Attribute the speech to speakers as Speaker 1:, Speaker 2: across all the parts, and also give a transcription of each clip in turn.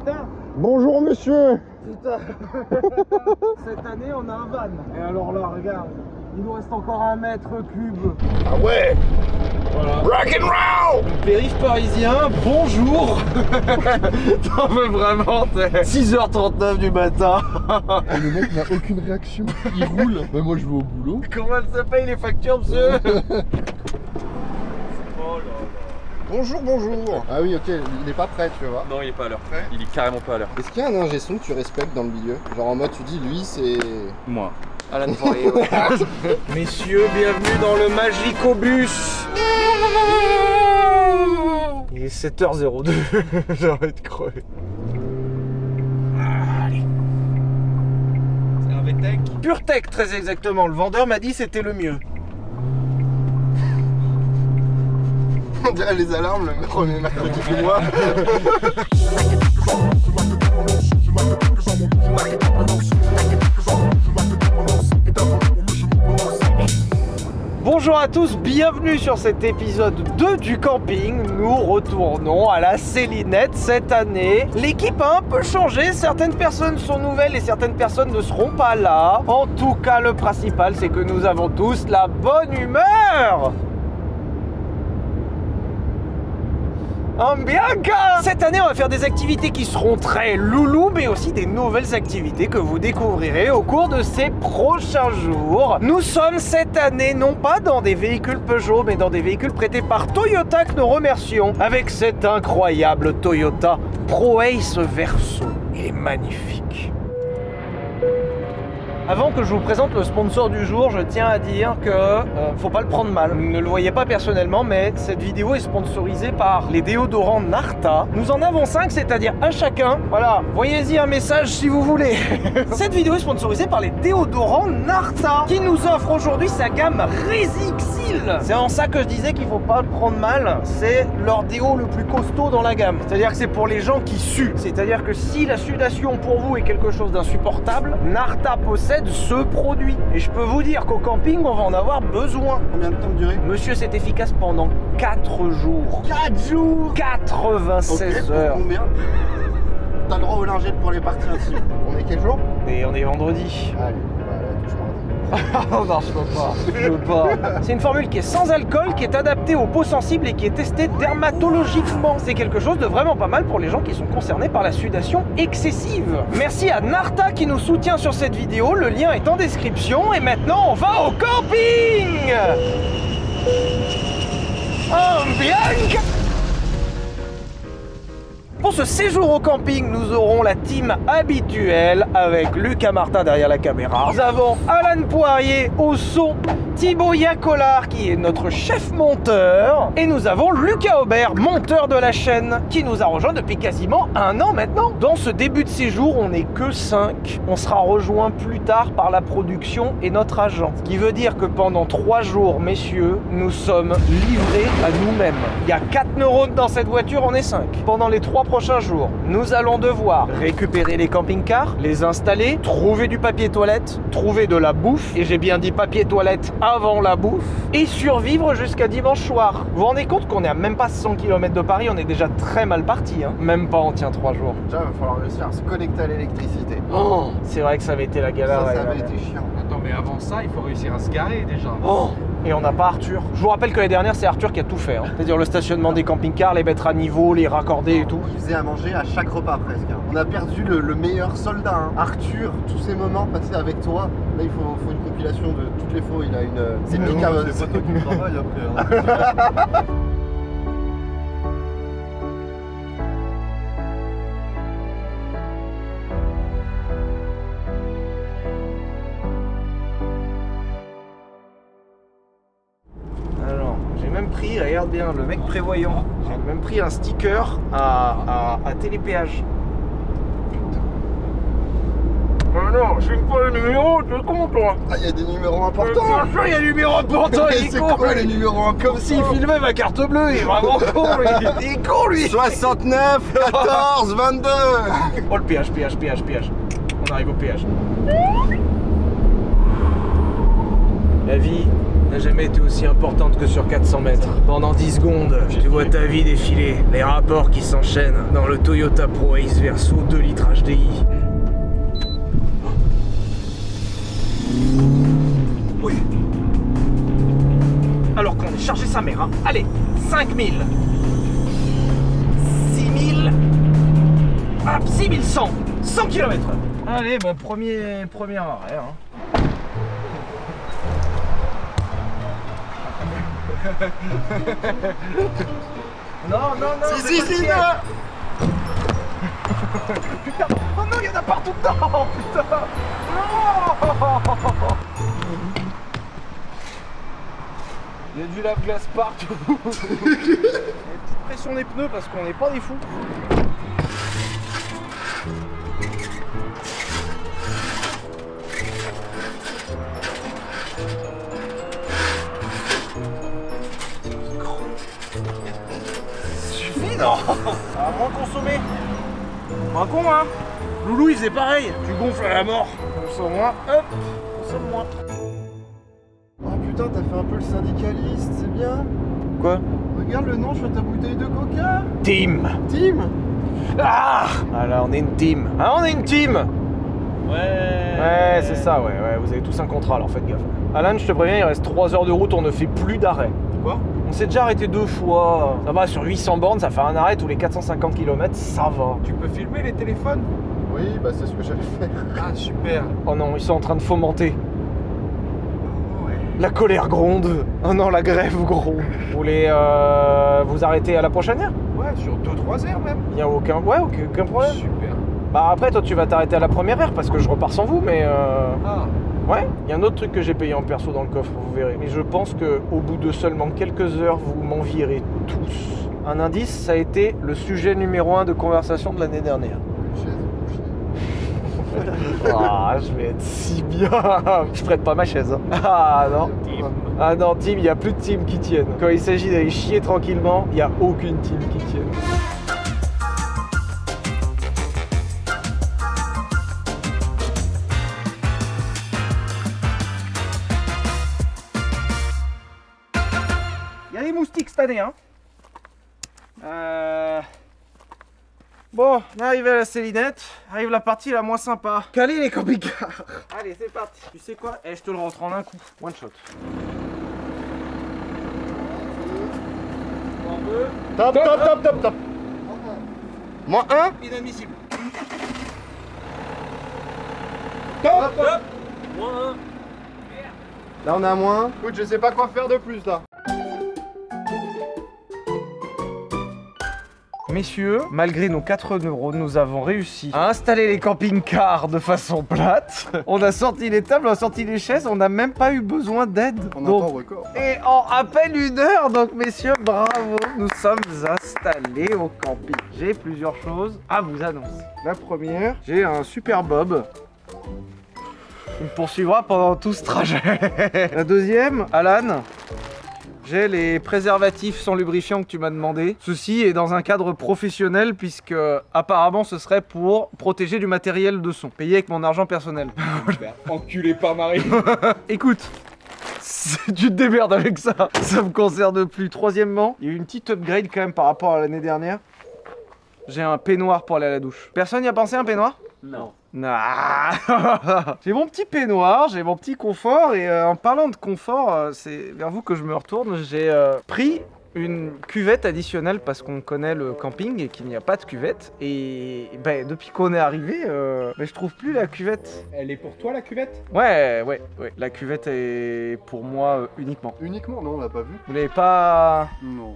Speaker 1: putain.
Speaker 2: Bonjour monsieur.
Speaker 1: Putain. Cette année on a un van. Et alors là, regarde, il nous reste encore 1 mètre cube.
Speaker 2: Ah ouais.
Speaker 1: Voilà.
Speaker 2: Rock'n'roll.
Speaker 1: Périph' parisien, bonjour. T'en veux vraiment, t'es 6h39 du matin.
Speaker 2: Et le mec n'a aucune réaction, il roule. Bah moi je vais au boulot.
Speaker 1: Comment elle se paye les factures, monsieur?
Speaker 2: Bonjour, bonjour. Ah oui, ok, il est pas prêt, tu vois.
Speaker 3: Non, il est pas à l'heure. Il est carrément pas à l'heure.
Speaker 2: Est-ce qu'il y a un ingé son que tu respectes dans le milieu? Genre en mode tu dis lui c'est...
Speaker 3: Moi.
Speaker 1: Alan Poirier, ouais. Messieurs, bienvenue dans le Magicobus. Il est 7h02. J'ai envie de crever. Allez.
Speaker 3: C'est un VTEC.
Speaker 1: PureTech, très exactement. Le vendeur m'a dit c'était le mieux.
Speaker 2: On dirait les alarmes le premier mercredi du mois.
Speaker 1: Bonjour à tous, bienvenue sur cet épisode 2 du camping. Nous retournons à la Célinette cette année. L'équipe a un peu changé, certaines personnes sont nouvelles et certaines personnes ne seront pas là. En tout cas, le principal, c'est que nous avons tous la bonne humeur. Ambianca! Cette année, on va faire des activités qui seront très loulou, mais aussi des nouvelles activités que vous découvrirez au cours de ces prochains jours. Nous sommes cette année non pas dans des véhicules Peugeot, mais dans des véhicules prêtés par Toyota que nous remercions avec cet incroyable Toyota ProAce Verso. Il est magnifique. Avant que je vous présente le sponsor du jour, je tiens à dire que faut pas le prendre mal. Vous ne le voyez pas personnellement, mais cette vidéo est sponsorisée par les déodorants Narta. Nous en avons 5, c'est-à-dire un chacun. Voilà, voyez-y un message si vous voulez. Cette vidéo est sponsorisée par les déodorants Narta, qui nous offre aujourd'hui sa gamme Resixil. C'est en ça que je disais qu'il faut pas le prendre mal. C'est leur déo le plus costaud dans la gamme. C'est-à-dire que c'est pour les gens qui suent. C'est-à-dire que si la sudation pour vous est quelque chose d'insupportable, Narta possède ce produit. Et je peux vous dire qu'au camping, on va en avoir besoin.
Speaker 2: Combien de temps de durée?
Speaker 1: Monsieur, c'est efficace pendant 4 jours.
Speaker 2: 4 jours.
Speaker 1: 96 heures.
Speaker 2: Pour combien? T'as le droit aux lingettes pour les parties intimes. On est quel jour?
Speaker 1: Et on est vendredi.
Speaker 2: Allez, bah, touche-moi.
Speaker 1: Oh non, je peux pas. Je peux pas. C'est une formule qui est sans alcool, qui est adaptée aux peaux sensibles et qui est testée dermatologiquement. C'est quelque chose de vraiment pas mal pour les gens qui sont concernés par la sudation excessive. Merci à Narta qui nous soutient sur cette vidéo. Le lien est en description. Et maintenant, on va au camping. Ambianca! Pour ce séjour au camping, nous aurons la team habituelle avec Lucas Martin derrière la caméra. Nous avons Alan Poirier au son, Thibaut Yacolar qui est notre chef monteur et nous avons Lucas Aubert, monteur de la chaîne, qui nous a rejoint depuis quasiment 1 an maintenant. Dans ce début de séjour, on n'est que 5. On sera rejoint plus tard par la production et notre agent. Ce qui veut dire que pendant 3 jours, messieurs, nous sommes livrés à nous-mêmes. Il y a 4 neurones dans cette voiture, on est 5. Pendant les 3 prochains jours, nous allons devoir récupérer les camping-cars, les installer, trouver du papier toilette, trouver de la bouffe, et j'ai bien dit papier toilette avant la bouffe, et survivre jusqu'à dimanche soir. Vous vous rendez compte qu'on est à même pas 100 km de Paris, on est déjà très mal parti, hein. Même pas on tient 3 jours.
Speaker 2: Déjà, il va falloir réussir à se connecter à l'électricité.
Speaker 1: Oh, c'est vrai que ça avait été la galère.
Speaker 2: Ça avait été chiant.
Speaker 3: Attends, mais avant ça, il faut réussir à se garer déjà.
Speaker 1: Oh. Et on n'a pas Arthur. Je vous rappelle que l'année dernière, c'est Arthur qui a tout fait. Hein. C'est-à-dire le stationnement des camping-cars, les mettre à niveau, les raccorder et tout.
Speaker 2: Il faisait à manger à chaque repas presque. On a perdu le meilleur soldat. Hein. Arthur, tous ces moments passés avec toi. Là, il faut une compilation de toutes les fois. Il a une... C'est Pika.
Speaker 3: C'est pas toi qui travaille après. Hein.
Speaker 1: Pris, regarde bien, le mec prévoyant. J'ai même pris un sticker à télépéage. Non, je sais pas le numéro, tu es con toi?
Speaker 2: Ah, il y a des numéros importants.
Speaker 1: Bien sûr, il y a des numéros importants, il est
Speaker 2: C'est
Speaker 1: con.
Speaker 2: quoi les numéros importants?
Speaker 1: Comme s'il filmait ma carte bleue, il est vraiment con, lui. Il est con, lui.
Speaker 2: 69, 14, 22.
Speaker 1: Oh, le péage. On arrive au péage. La vie n'a jamais été aussi importante que sur 400 mètres. Pendant 10 secondes, tu vois ta vie défiler, les rapports qui s'enchaînent dans le Toyota Pro Ace Verso 2 litres HDI. Oui. Alors qu'on est chargé sa mère, hein. Allez, 5000. 6000. Hop, 6100. 100 km. Allez, bah premier arrêt. Hein. Non.
Speaker 2: Si,
Speaker 1: Putain. Oh non, il y en a partout dedans. Putain. Non. Il y a du lave-glace partout. Il y a une petite pression des pneus parce qu'on n'est pas des fous. Suffit, non. Ça va moins consommer. Pas con, hein. Loulou, il faisait pareil. Tu gonfles à la mort. Consomme moins, hop, consomme moins.
Speaker 2: Oh putain, t'as fait un peu le syndicaliste, c'est bien.
Speaker 1: Quoi?
Speaker 2: Regarde le nom sur ta bouteille de coca.
Speaker 1: Team.
Speaker 2: Team.
Speaker 1: Ah là, on est une team. Ah, on est une team. Ouais, c'est ça, ouais. Vous avez tous un contrat, alors faites gaffe. Alan, je te préviens, il reste 3 heures de route, on ne fait plus d'arrêt.
Speaker 2: Quoi?
Speaker 1: On s'est déjà arrêté 2 fois. Ça va, sur 800 bornes, ça fait un arrêt tous les 450 km, ça va.
Speaker 3: Tu peux filmer les téléphones?
Speaker 2: Oui, bah c'est ce que j'allais faire.
Speaker 3: Ah, super.
Speaker 1: Oh non, ils sont en train de fomenter.
Speaker 3: Ouais.
Speaker 1: La colère gronde. Oh non, la grève gronde. Vous voulez vous arrêter à la prochaine heure?
Speaker 3: Ouais, sur 2-3 heures même.
Speaker 1: Il y a aucun problème.
Speaker 3: Super.
Speaker 1: Bah après, toi, tu vas t'arrêter à la première heure parce que je repars sans vous, mais
Speaker 3: Ah.
Speaker 1: ouais, il y a un autre truc que j'ai payé en perso dans le coffre, vous verrez. Mais je pense qu'au bout de seulement quelques heures, vous m'en virez tous. Un indice, ça a été le sujet numéro 1 de conversation de l'année dernière. Ah, je vais être si bien. Je prête pas ma chaise. Hein. Ah non. Ah non, team, il n'y a plus de team qui tiennent. Quand il s'agit d'aller chier tranquillement, il n'y a aucune team qui tienne. Il y a des moustiques cette année, hein. Bon, on est arrivé à la Célinette, arrive la partie la moins sympa. Calez les camping-cars. Allez, c'est parti. Tu sais quoi? Je te le rentre en un coup. One shot.
Speaker 2: Top. Moins 1.
Speaker 1: Inadmissible.
Speaker 2: Top.
Speaker 1: Moins 1.
Speaker 2: Là on est à moins. Écoute, je sais pas quoi faire de plus là.
Speaker 1: Messieurs, malgré nos 4 neurones, nous avons réussi à installer les camping-cars de façon plate. On a sorti les tables, on a sorti les chaises, on n'a même pas eu besoin d'aide.
Speaker 2: On a un temps record.
Speaker 1: Et en à peine 1 heure, donc messieurs, bravo, nous sommes installés au camping. J'ai plusieurs choses à vous annoncer. La première, j'ai un super bob. Il me poursuivra pendant tout ce trajet. La deuxième, Alan. J'ai les préservatifs sans lubrifiant que tu m'as demandé. Ceci est dans un cadre professionnel puisque apparemment ce serait pour protéger du matériel de son. Payé avec mon argent personnel.
Speaker 3: Enculé par Marie.
Speaker 1: Écoute, tu te démerdes avec ça. Ça me concerne plus. Troisièmement, il y a eu une petite upgrade quand même par rapport à l'année dernière. J'ai un peignoir pour aller à la douche. Personne n'y a pensé un peignoir?
Speaker 3: Non.
Speaker 1: Nah. J'ai mon petit peignoir, j'ai mon petit confort et en parlant de confort, c'est vers vous que je me retourne. J'ai pris une cuvette additionnelle parce qu'on connaît le camping et qu'il n'y a pas de cuvette. Et ben, depuis qu'on est arrivé, je trouve plus la cuvette.
Speaker 3: Elle est pour toi la cuvette?
Speaker 1: Ouais. La cuvette est pour moi uniquement.
Speaker 2: Uniquement? Non, on l'a pas vu.
Speaker 1: Vous l'avez pas?
Speaker 2: Non.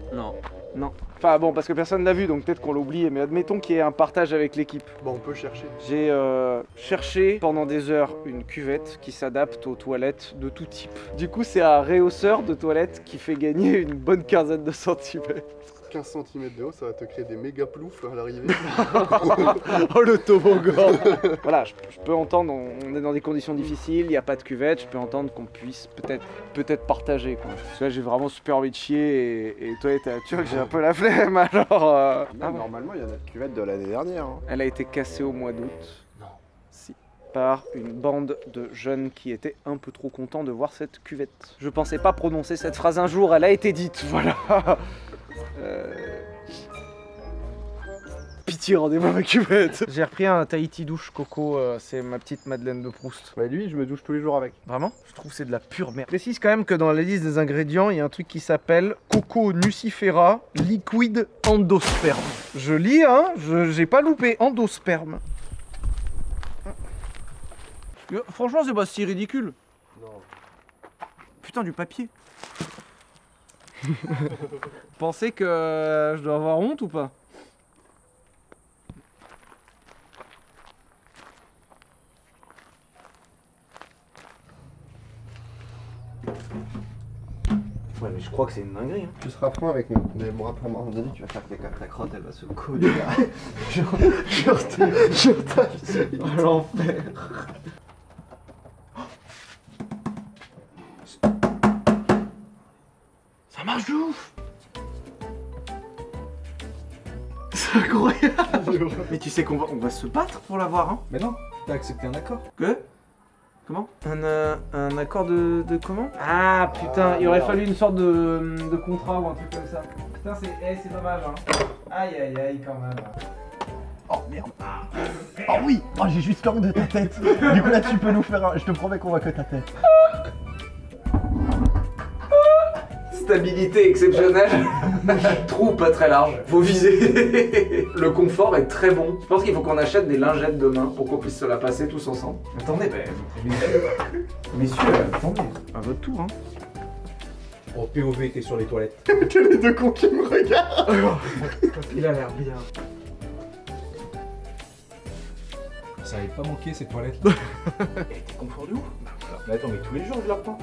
Speaker 1: Non. Enfin bon, parce que personne l'a vu, donc peut-être qu'on l'a oublié, mais admettons qu'il y ait un partage avec l'équipe.
Speaker 2: Bon, on peut chercher.
Speaker 1: J'ai cherché pendant des heures une cuvette qui s'adapte aux toilettes de tout type. Du coup, c'est un rehausseur de toilettes qui fait gagner une bonne quinzaine de centimètres.
Speaker 2: 15 cm de haut, ça va te créer des méga ploufs à l'arrivée.
Speaker 1: Oh le toboggan. Voilà, je peux entendre, on est dans des conditions difficiles, il n'y a pas de cuvette, je peux entendre qu'on puisse peut-être partager quoi. Parce que là j'ai vraiment super envie de chier et toi t'es à Turc, j'ai un peu la flemme alors...
Speaker 2: Normalement il y en a de cuvette de l'année dernière. Hein.
Speaker 1: Elle a été cassée au mois d'août.
Speaker 2: Non.
Speaker 1: Si. par une bande de jeunes qui étaient un peu trop contents de voir cette cuvette. Je pensais pas prononcer cette phrase un jour, elle a été dite, voilà. Pitié, rendez-moi ma cuvette. J'ai repris un Tahiti douche coco, c'est ma petite Madeleine de Proust.
Speaker 3: Bah lui, je me douche tous les jours avec.
Speaker 1: Vraiment? Je trouve que c'est de la pure merde. Je précise quand même que dans la liste des ingrédients, il y a un truc qui s'appelle Coco Nucifera Liquid Endosperme. Je lis, hein, j'ai pas loupé, endosperme. Franchement, c'est pas si ridicule.
Speaker 2: Non.
Speaker 1: Putain, du papier. Pensez que je dois avoir honte ou pas? Ouais, mais je crois que c'est une dinguerie. Hein.
Speaker 2: Tu seras point avec nous. Mais moi, après, à un moment donné, tu vas faire que ta crotte, elle va se coller. Sur ta vie.
Speaker 1: Oh, l'enfer. Ça marche de ouf. C'est incroyable. Mais tu sais qu'on va se battre pour l'avoir, hein.
Speaker 3: Mais non, t'as accepté un accord.
Speaker 1: Que? Comment? Un accord de comment? Ah putain, il aurait fallu une sorte de contrat ou un truc comme ça. Putain, c'est dommage, hein. Aïe aïe aïe quand même.
Speaker 2: Oh merde. Oh oui. Oh, j'ai juste l'angle de ta tête. Du coup là tu peux nous faire un... Je te promets qu'on voit que ta tête.
Speaker 1: Stabilité exceptionnelle. Trou pas très large. Faut viser. Le confort est très bon. Je pense qu'il faut qu'on achète des lingettes demain pour qu'on puisse se la passer tous ensemble. Attendez, messieurs, attendez. À votre tour, hein.
Speaker 3: Oh, POV, t'es sur les toilettes.
Speaker 2: Que les deux cons qui me regardent.
Speaker 1: Il a l'air bien.
Speaker 3: Ça avait pas manqué ces toilettes.
Speaker 1: Et t'es confort de ouf.
Speaker 3: Mais attends, mais tous les jours je la prends.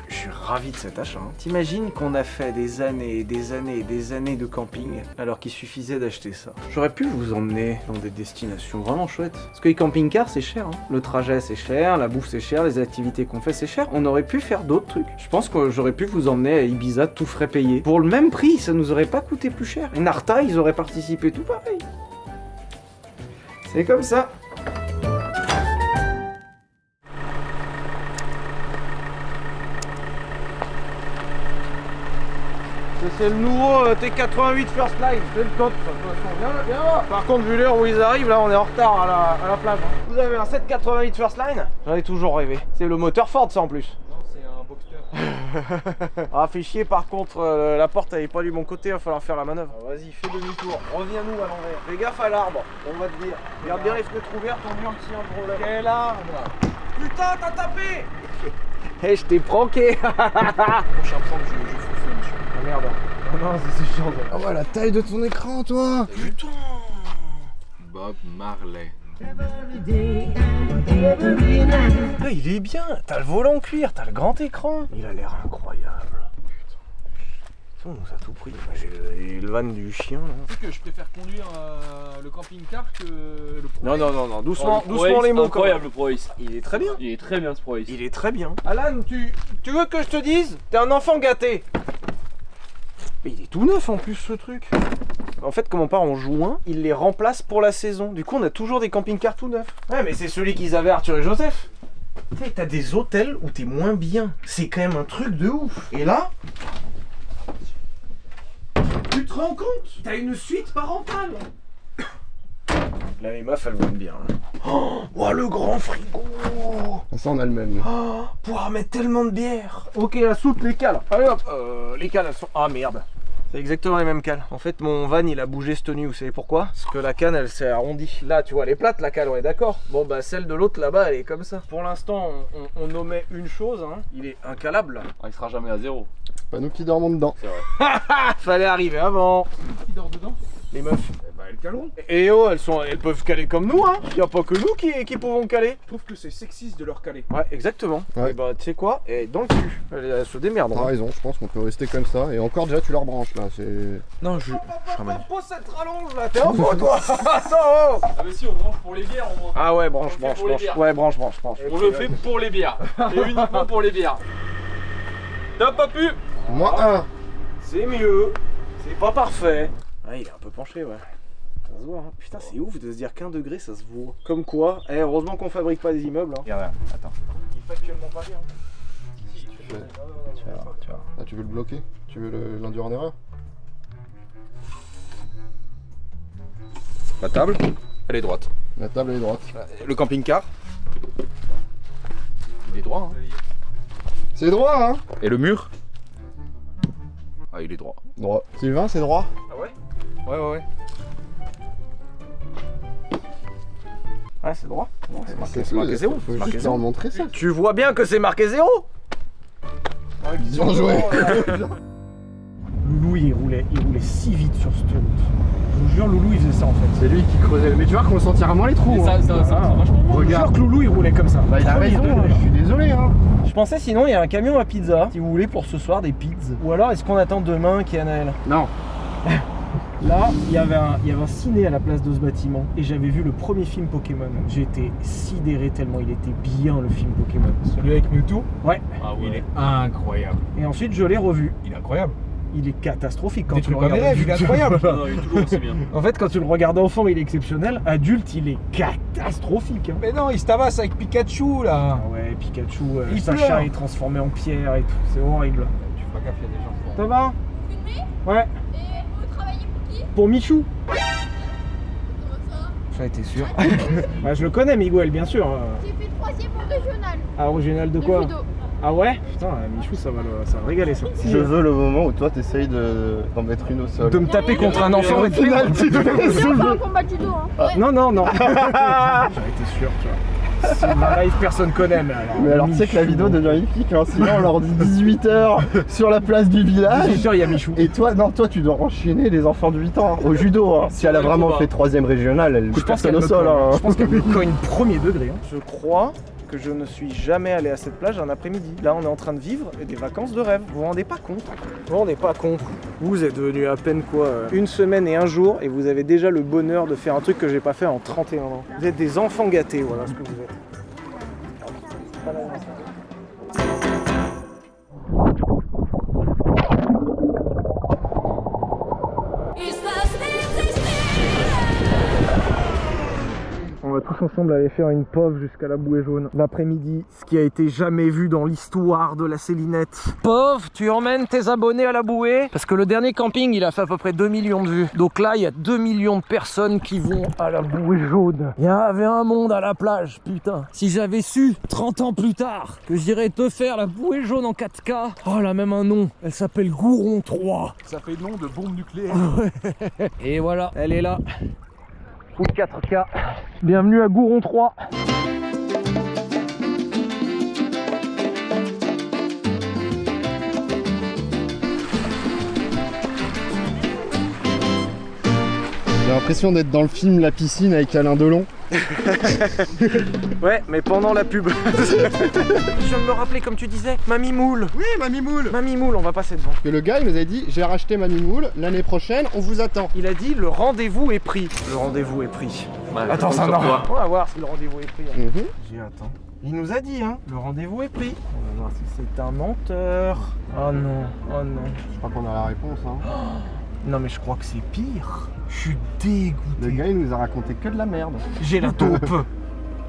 Speaker 1: Je suis ravi de cet achat. Hein. T'imagines qu'on a fait des années et des années et des années de camping alors qu'il suffisait d'acheter ça. J'aurais pu vous emmener dans des destinations vraiment chouettes. Parce que les camping-cars c'est cher. Hein. Le trajet c'est cher, la bouffe c'est cher, les activités qu'on fait c'est cher. On aurait pu faire d'autres trucs. Je pense que j'aurais pu vous emmener à Ibiza tout frais payé. Pour le même prix, ça nous aurait pas coûté plus cher. Et Narta, ils auraient participé tout pareil. C'est comme ça. C'est le nouveau T88 First Line, c'est le top. Viens là. Par contre, vu l'heure où ils arrivent, là on est en retard à la plage. Hein. Vous avez un 788 First Line? J'en ai toujours rêvé. C'est le moteur Ford ça en plus.
Speaker 3: Non, c'est un Boxster.
Speaker 1: Ah, fait chier par contre, la porte elle est pas du bon côté, il va falloir faire la manœuvre. Vas-y, fais demi-tour, reviens-nous à l'envers. Fais gaffe à l'arbre, on va te dire. Regarde bien les fenêtres ouvertes, on voit s'il y a un problème. Quel arbre? Putain, t'as tapé. Hé, je t'ai pranké.
Speaker 3: Prochain prank, je fais monsieur.
Speaker 1: Ah merde. Oh non, c'est chiant.
Speaker 2: Ah ouais, la taille de ton écran, toi.
Speaker 1: Putain.
Speaker 3: Bob Marley.
Speaker 1: Là, il est bien. T'as le volant cuir, t'as le grand écran. Il a l'air incroyable. On nous a tout pris. J'ai le van du chien.
Speaker 3: Tu sais que je préfère conduire le camping-car que le Pro.
Speaker 1: Non, doucement, doucement les mots.
Speaker 4: Incroyable le Pro Ace.
Speaker 1: Il est très bien.
Speaker 4: Il est très bien ce Pro Ace.
Speaker 1: Il est très bien. Alan, tu veux que je te dise? T'es un enfant gâté. Mais il est tout neuf en plus ce truc. En fait, comme on part en juin, il les remplace pour la saison. Du coup, on a toujours des camping-cars tout neufs. Ouais, mais c'est celui qu'ils avaient Arthur et Joseph. Tu sais, t'as des hôtels où t'es moins bien. C'est quand même un truc de ouf. Et là, tu te rends compte? T'as une suite parentale. Là, les meufs, elles vont être bien. Oh, le grand frigo.
Speaker 2: Ça, on a le même.
Speaker 1: Oh, pouvoir mettre tellement de bière. Ok, la soupe, les cales. Allez hop, les cales, elles sont... Ah merde. C'est exactement les mêmes cales. En fait, mon van, il a bougé cette nuit. Vous savez pourquoi? Parce que la canne, elle s'est arrondie. Là, tu vois, elle est plate, la cale, ouais, d'accord. Bon, bah, celle de l'autre, là-bas, elle est comme ça. Pour l'instant, on omet une chose, hein. Il est incalable, là.
Speaker 4: Ah, il sera jamais à zéro.
Speaker 2: Pas nous qui dormons dedans.
Speaker 4: C'est vrai.
Speaker 1: Fallait arriver avant.
Speaker 3: Qui dort dedans?
Speaker 1: Les meufs.
Speaker 3: Eh bah, elles caleront.
Speaker 1: Et oh, elles peuvent caler comme nous, hein. Y a pas que nous qui pouvons caler.
Speaker 3: Je trouve que c'est sexiste de leur caler.
Speaker 1: Ouais, exactement.
Speaker 2: Ouais.
Speaker 1: Et bah, tu sais quoi? Et dans le cul. Elles se démerdent.
Speaker 2: T'as raison, je pense qu'on peut rester comme ça. Et encore déjà, tu leur branches là. C'est.
Speaker 1: Non, je ramène. Pose cette rallonge là, t'es un fou toi. Attends.
Speaker 4: Ah, mais si, on branche pour les bières au moins.
Speaker 1: Ah ouais, branche.
Speaker 4: pour les bières.
Speaker 1: Ouais, branche.
Speaker 4: On le fait pour les bières. Et uniquement pour les bières. T'as pas pu?
Speaker 2: Moi un.
Speaker 1: C'est mieux. C'est pas parfait. Ah, il est un peu penché, ouais. Ça se voit, hein. Putain, c'est ouf de se dire qu'un degré, ça se voit. Comme quoi, heureusement qu'on fabrique pas des immeubles. Hein.
Speaker 5: Regarde, attends.
Speaker 1: Il est factuellement pas bien.
Speaker 5: Tu vas voir, tu vas voir.
Speaker 2: Ah, tu veux le bloquer? Tu veux l'induire en erreur?
Speaker 5: La table, elle est droite.
Speaker 2: La table est droite.
Speaker 5: Le camping-car, il est droit. Hein.
Speaker 2: C'est droit, hein?
Speaker 5: Et le mur, ah, il est droit.
Speaker 2: Droit. Sylvain, c'est droit?
Speaker 1: Ah ouais?
Speaker 5: Ouais.
Speaker 1: Ouais, c'est droit.
Speaker 5: C'est marqué 0.
Speaker 2: Faut juste leur montrer ça.
Speaker 1: Tu vois bien que c'est marqué 0.
Speaker 2: Bien joué.
Speaker 1: Loulou, il roulait si vite sur cette route. Je vous jure, Loulou, il faisait ça en fait.
Speaker 2: C'est lui qui creusait. Mais tu vois qu'on sentira moins les trous.
Speaker 3: Mais ça vachement moins.
Speaker 1: Je vous
Speaker 2: Regarde.
Speaker 1: jure que Loulou, il roulait comme ça.
Speaker 2: Bah, il a
Speaker 1: Premier
Speaker 2: raison,
Speaker 1: degré.
Speaker 2: je suis désolé, hein.
Speaker 1: Je pensais sinon, il y a un camion à pizza, si vous voulez, pour ce soir, des pizzas. Ou alors, est-ce qu'on attend demain qu'il y a Naël?
Speaker 2: Non.
Speaker 1: Là, il y avait un ciné à la place de ce bâtiment et j'avais vu le premier film Pokémon. J'étais sidéré tellement il était bien le film Pokémon.
Speaker 5: Celui avec Mewtwo,
Speaker 1: Ouais.
Speaker 3: Ah
Speaker 5: il est incroyable.
Speaker 1: Et ensuite, je l'ai revu.
Speaker 5: Il est incroyable.
Speaker 1: Il est catastrophique quand
Speaker 5: Des
Speaker 1: tu le
Speaker 5: trucs comme
Speaker 1: regardes.
Speaker 5: rêves, il est incroyable.
Speaker 3: Non, il est toujours aussi bien.
Speaker 1: En fait, quand tu le regardes enfant, il est exceptionnel. Adulte, il est catastrophique. Hein.
Speaker 5: Mais non, il se tabasse avec Pikachu là.
Speaker 1: Ah ouais, Pikachu,
Speaker 5: Il
Speaker 1: Sacha
Speaker 5: pleure.
Speaker 1: est transformé en pierre et tout. C'est horrible.
Speaker 5: Tu feras gaffe, il y a des gens.
Speaker 1: Ça va? Ouais.
Speaker 6: Et vous travaillez pour qui?
Speaker 1: Pour Michou.
Speaker 6: Comment ça?
Speaker 1: Ça a été sûr. Bah, je le connais, Miguel, bien sûr.
Speaker 6: J'ai fait 3ème au régional.
Speaker 1: Ah, original de
Speaker 6: De
Speaker 1: quoi?
Speaker 6: judo.
Speaker 1: Ah ouais? Putain, Michou, ça va le régaler ça.
Speaker 2: Je veux le moment où toi t'essayes d'en mettre une au sol.
Speaker 1: De me taper contre un enfant et de faire...
Speaker 6: J'ai fait un combat de judo. Hein. Ouais.
Speaker 1: Non, non. J'aurais été sûr, tu vois. C'est ma live, personne connaît, mais alors.
Speaker 2: Mais alors tu sais que la vidéo devient épique, hein, sinon on leur dit 18h sur la place du village.
Speaker 1: 18h, il y a Michou.
Speaker 2: Et toi, non, toi tu dois enchaîner les enfants de 8 ans hein, au judo. Hein. Si elle a vraiment fait 3ème régionale, elle couche personne au sol. Hein.
Speaker 1: Je pense qu'elle me cogne premier degré. Hein. Je crois que je ne suis jamais allé à cette plage un après-midi. Là, on est en train de vivre des vacances de rêve. Vous vous rendez pas compte? Vous vous rendez pas compte? Vous êtes devenu à peine quoi, une semaine et un jour, et vous avez déjà le bonheur de faire un truc que j'ai pas fait en 31 ans. Vous êtes des enfants gâtés, voilà ce que vous êtes. On va tous ensemble aller faire une POV jusqu'à la bouée jaune l'après-midi, ce qui a été jamais vu dans l'histoire de la Célinette. POV, tu emmènes tes abonnés à la bouée? Parce que le dernier camping, il a fait à peu près 2 millions de vues. Donc là, il y a 2 millions de personnes qui vont à la bouée jaune. Il y avait un monde à la plage, putain. Si j'avais su, 30 ans plus tard, que j'irais te faire la bouée jaune en 4K. Oh, elle a même un nom. Elle s'appelle Gouron 3.
Speaker 5: Ça fait le nom de bombe nucléaire.
Speaker 1: Et voilà, elle est là. Route 4K. Bienvenue à Gouron 3.
Speaker 2: J'ai l'impression d'être dans le film La piscine avec Alain Delon.
Speaker 1: Ouais, mais pendant la pub. Je viens de me rappeler, comme tu disais, Mamie Moule.
Speaker 2: Oui, Mamie Moule.
Speaker 1: Mamie Moule, on va passer devant.
Speaker 2: Que le gars il nous a dit j'ai racheté Mamie Moule, l'année prochaine on vous attend.
Speaker 1: Il a dit le rendez-vous est pris. Le rendez-vous est pris. Attends, ça non. On va voir si le rendez-vous est pris. J'ai attends. Il nous a dit, hein, le rendez-vous est pris. On va voir si c'est un menteur. Oh non, oh non.
Speaker 2: Je crois qu'on a la réponse. Hein.
Speaker 1: Non mais je crois que c'est pire. Je suis dégoûté.
Speaker 2: Le gars il nous a raconté que de la merde.
Speaker 1: J'ai la taupe.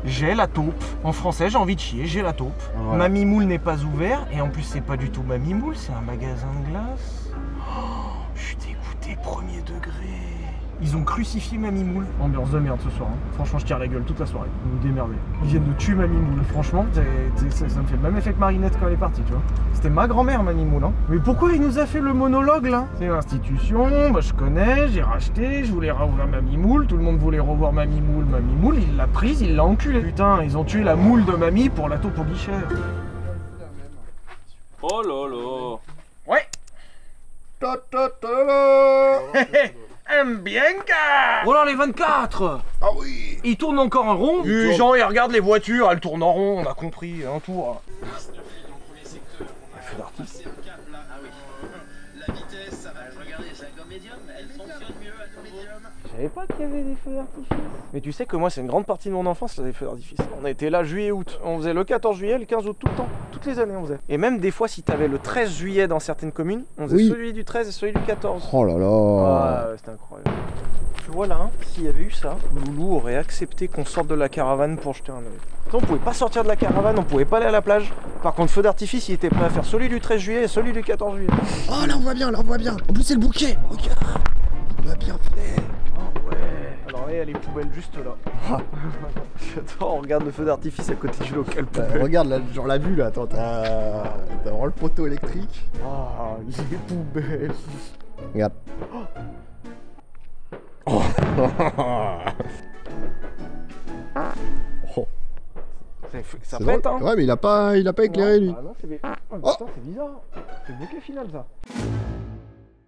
Speaker 1: J'ai la taupe. En français, j'ai envie de chier, j'ai la taupe.
Speaker 2: Voilà.
Speaker 1: Mamie Moule n'est pas ouvert. Et en plus, c'est pas du tout Mamie Moule, c'est un magasin de glace. Oh, je suis dégoûté, premier degré. Ils ont crucifié Mamie Moule. Ambiance de merde ce soir. Hein. Franchement, je tire la gueule toute la soirée. Ils nous démerder. Ils viennent de tuer Mamie Moule. Franchement, ça me fait le même effet que Marinette quand elle est partie, tu vois. C'était ma grand-mère, Mamie Moule. Hein. Mais pourquoi il nous a fait le monologue là? C'est l'institution, moi je connais, j'ai racheté, je voulais revoir Mamie Moule. Tout le monde voulait revoir Mamie Moule. Mamie Moule, il l'a prise, il l'a enculée. Putain, ils ont tué la moule de Mamie pour la taupe au guichet.
Speaker 3: Oh là là.
Speaker 1: Ouais. Bianca. Oh là les 24.
Speaker 2: Ah oui.
Speaker 1: Il tourne encore en rond. Les gens ils regardent les voitures, elles tournent en rond, on a compris, un tour. Je savais pas qu'il y avait des feux d'artifice. Mais tu sais que moi c'est une grande partie de mon enfance, c'est des feux d'artifice. On a été là juillet-août. On faisait le 14 juillet, le 15 août tout le temps. Toutes les années on faisait. Et même des fois si t'avais le 13 juillet dans certaines communes, on faisait celui du 13 et celui du 14.
Speaker 2: Oh là là.
Speaker 1: Ah ouais, c'était incroyable. Voilà, s'il y avait eu ça, Loulou aurait accepté qu'on sorte de la caravane pour jeter un œil. On pouvait pas sortir de la caravane, on pouvait pas aller à la plage. Par contre, feu d'artifice, il était prêt à faire celui du 13 juillet et celui du 14 juillet.
Speaker 2: Oh là on voit bien, là on voit bien. En plus c'est le bouquet. Regarde. On a bien fait.
Speaker 1: Oh ouais. Alors là, il y a les poubelles juste là. J'adore, on regarde le feu d'artifice à côté du local poubelle.
Speaker 2: Regarde là, genre la vue là, attends, t'as vraiment le poteau électrique.
Speaker 1: Ah, les poubelles.
Speaker 2: Regarde.
Speaker 1: Oh. Ça
Speaker 2: C'est
Speaker 1: pète,
Speaker 2: drôle.
Speaker 1: hein.
Speaker 2: Ouais mais il a pas éclairé lui.
Speaker 1: Ah non, c'est putain, c'est bizarre. C'est le bouquet final ça.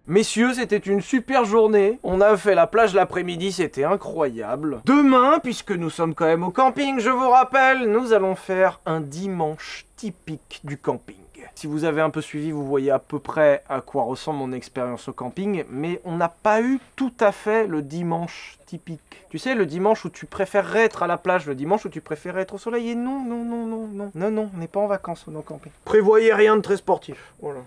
Speaker 1: Messieurs, c'était une super journée. On a fait la plage l'après-midi, c'était incroyable. Demain, puisque nous sommes quand même au camping, je vous rappelle, nous allons faire un dimanche typique du camping. Si vous avez un peu suivi, vous voyez à peu près à quoi ressemble mon expérience au camping, mais on n'a pas eu tout à fait le dimanche typique. Tu sais, le dimanche où tu préférerais être à la plage, le dimanche où tu préférerais être au soleil, et non, on n'est pas en vacances au camping. Prévoyez rien de très sportif, voilà.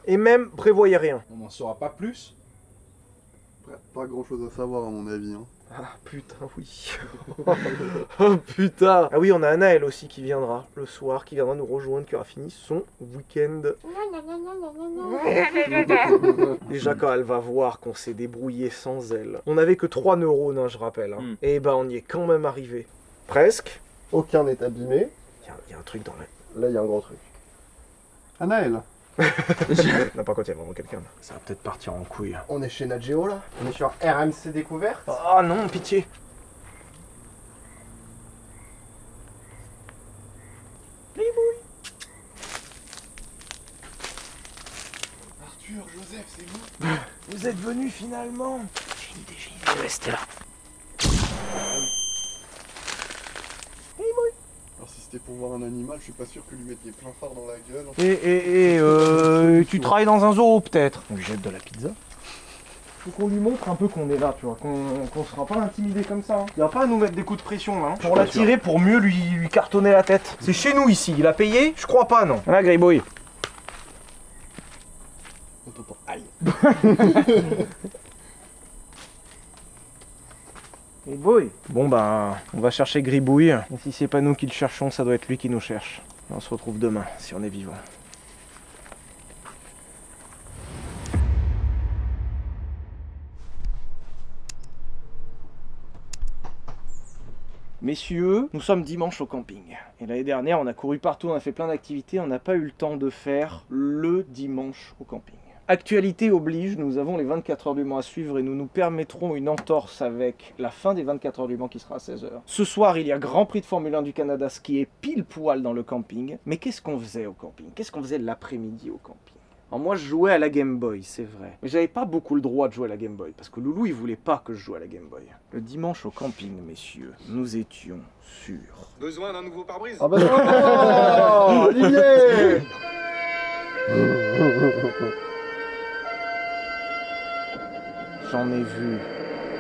Speaker 1: Et même, prévoyez rien.
Speaker 5: On n'en saura pas plus.
Speaker 2: Pas grand chose à savoir à mon avis. Hein.
Speaker 1: Ah putain, oui. Oh putain. Ah oui, on a Anaël aussi qui viendra le soir, qui viendra nous rejoindre, qui aura fini son week-end. Déjà quand elle va voir qu'on s'est débrouillé sans elle. On n'avait que 3 neurones, hein, je rappelle. Hein. Et ben on y est quand même arrivé. Presque.
Speaker 2: Aucun n'est abîmé.
Speaker 1: Il y a un truc dans la...
Speaker 2: Là il y a un gros truc. Anaël.
Speaker 1: Non, pas quand il y a vraiment quelqu'un. Ça va peut-être partir en couille.
Speaker 2: On est chez Nat Geo là. On est sur RMC Découverte.
Speaker 1: Oh non, pitié.
Speaker 2: Arthur, Joseph, c'est vous?
Speaker 1: Vous êtes venus finalement. J'ai une idée, restez là.
Speaker 2: Alors si c'était pour voir un animal, je suis pas sûr que lui mettiez plein phare dans la gueule.
Speaker 1: Tu travailles dans un zoo peut-être? On lui jette de la pizza. Faut qu'on lui montre un peu qu'on est là, tu vois, qu'on sera pas intimidé comme ça. Hein. Il va pas à nous mettre des coups de pression là. Hein. Pour l'attirer, pour mieux lui cartonner la tête. C'est chez nous ici, il a payé? Je crois pas, non. Voilà, Greyboy.
Speaker 2: Aïe.
Speaker 1: Gribouille. Bon bah, on va chercher Gribouille. Et si c'est pas nous qui le cherchons, ça doit être lui qui nous cherche. Et on se retrouve demain, si on est vivant. Messieurs, nous sommes dimanche au camping. Et l'année dernière, on a couru partout, on a fait plein d'activités, on n'a pas eu le temps de faire le dimanche au camping. Actualité oblige, nous avons les 24 heures du Mans à suivre et nous nous permettrons une entorse avec la fin des 24 heures du Mans qui sera à 16 h. Ce soir, il y a Grand Prix de Formule 1 du Canada, ce qui est pile poil dans le camping. Mais qu'est-ce qu'on faisait au camping? Qu'est-ce qu'on faisait l'après-midi au camping? Alors moi, je jouais à la Game Boy, c'est vrai. Mais j'avais pas beaucoup le droit de jouer à la Game Boy, parce que Loulou, il voulait pas que je joue à la Game Boy. Le dimanche au camping, messieurs, nous étions sûrs.
Speaker 5: Besoin d'un nouveau pare-brise?
Speaker 2: Ah bah non. Olivier.
Speaker 1: J'en ai vu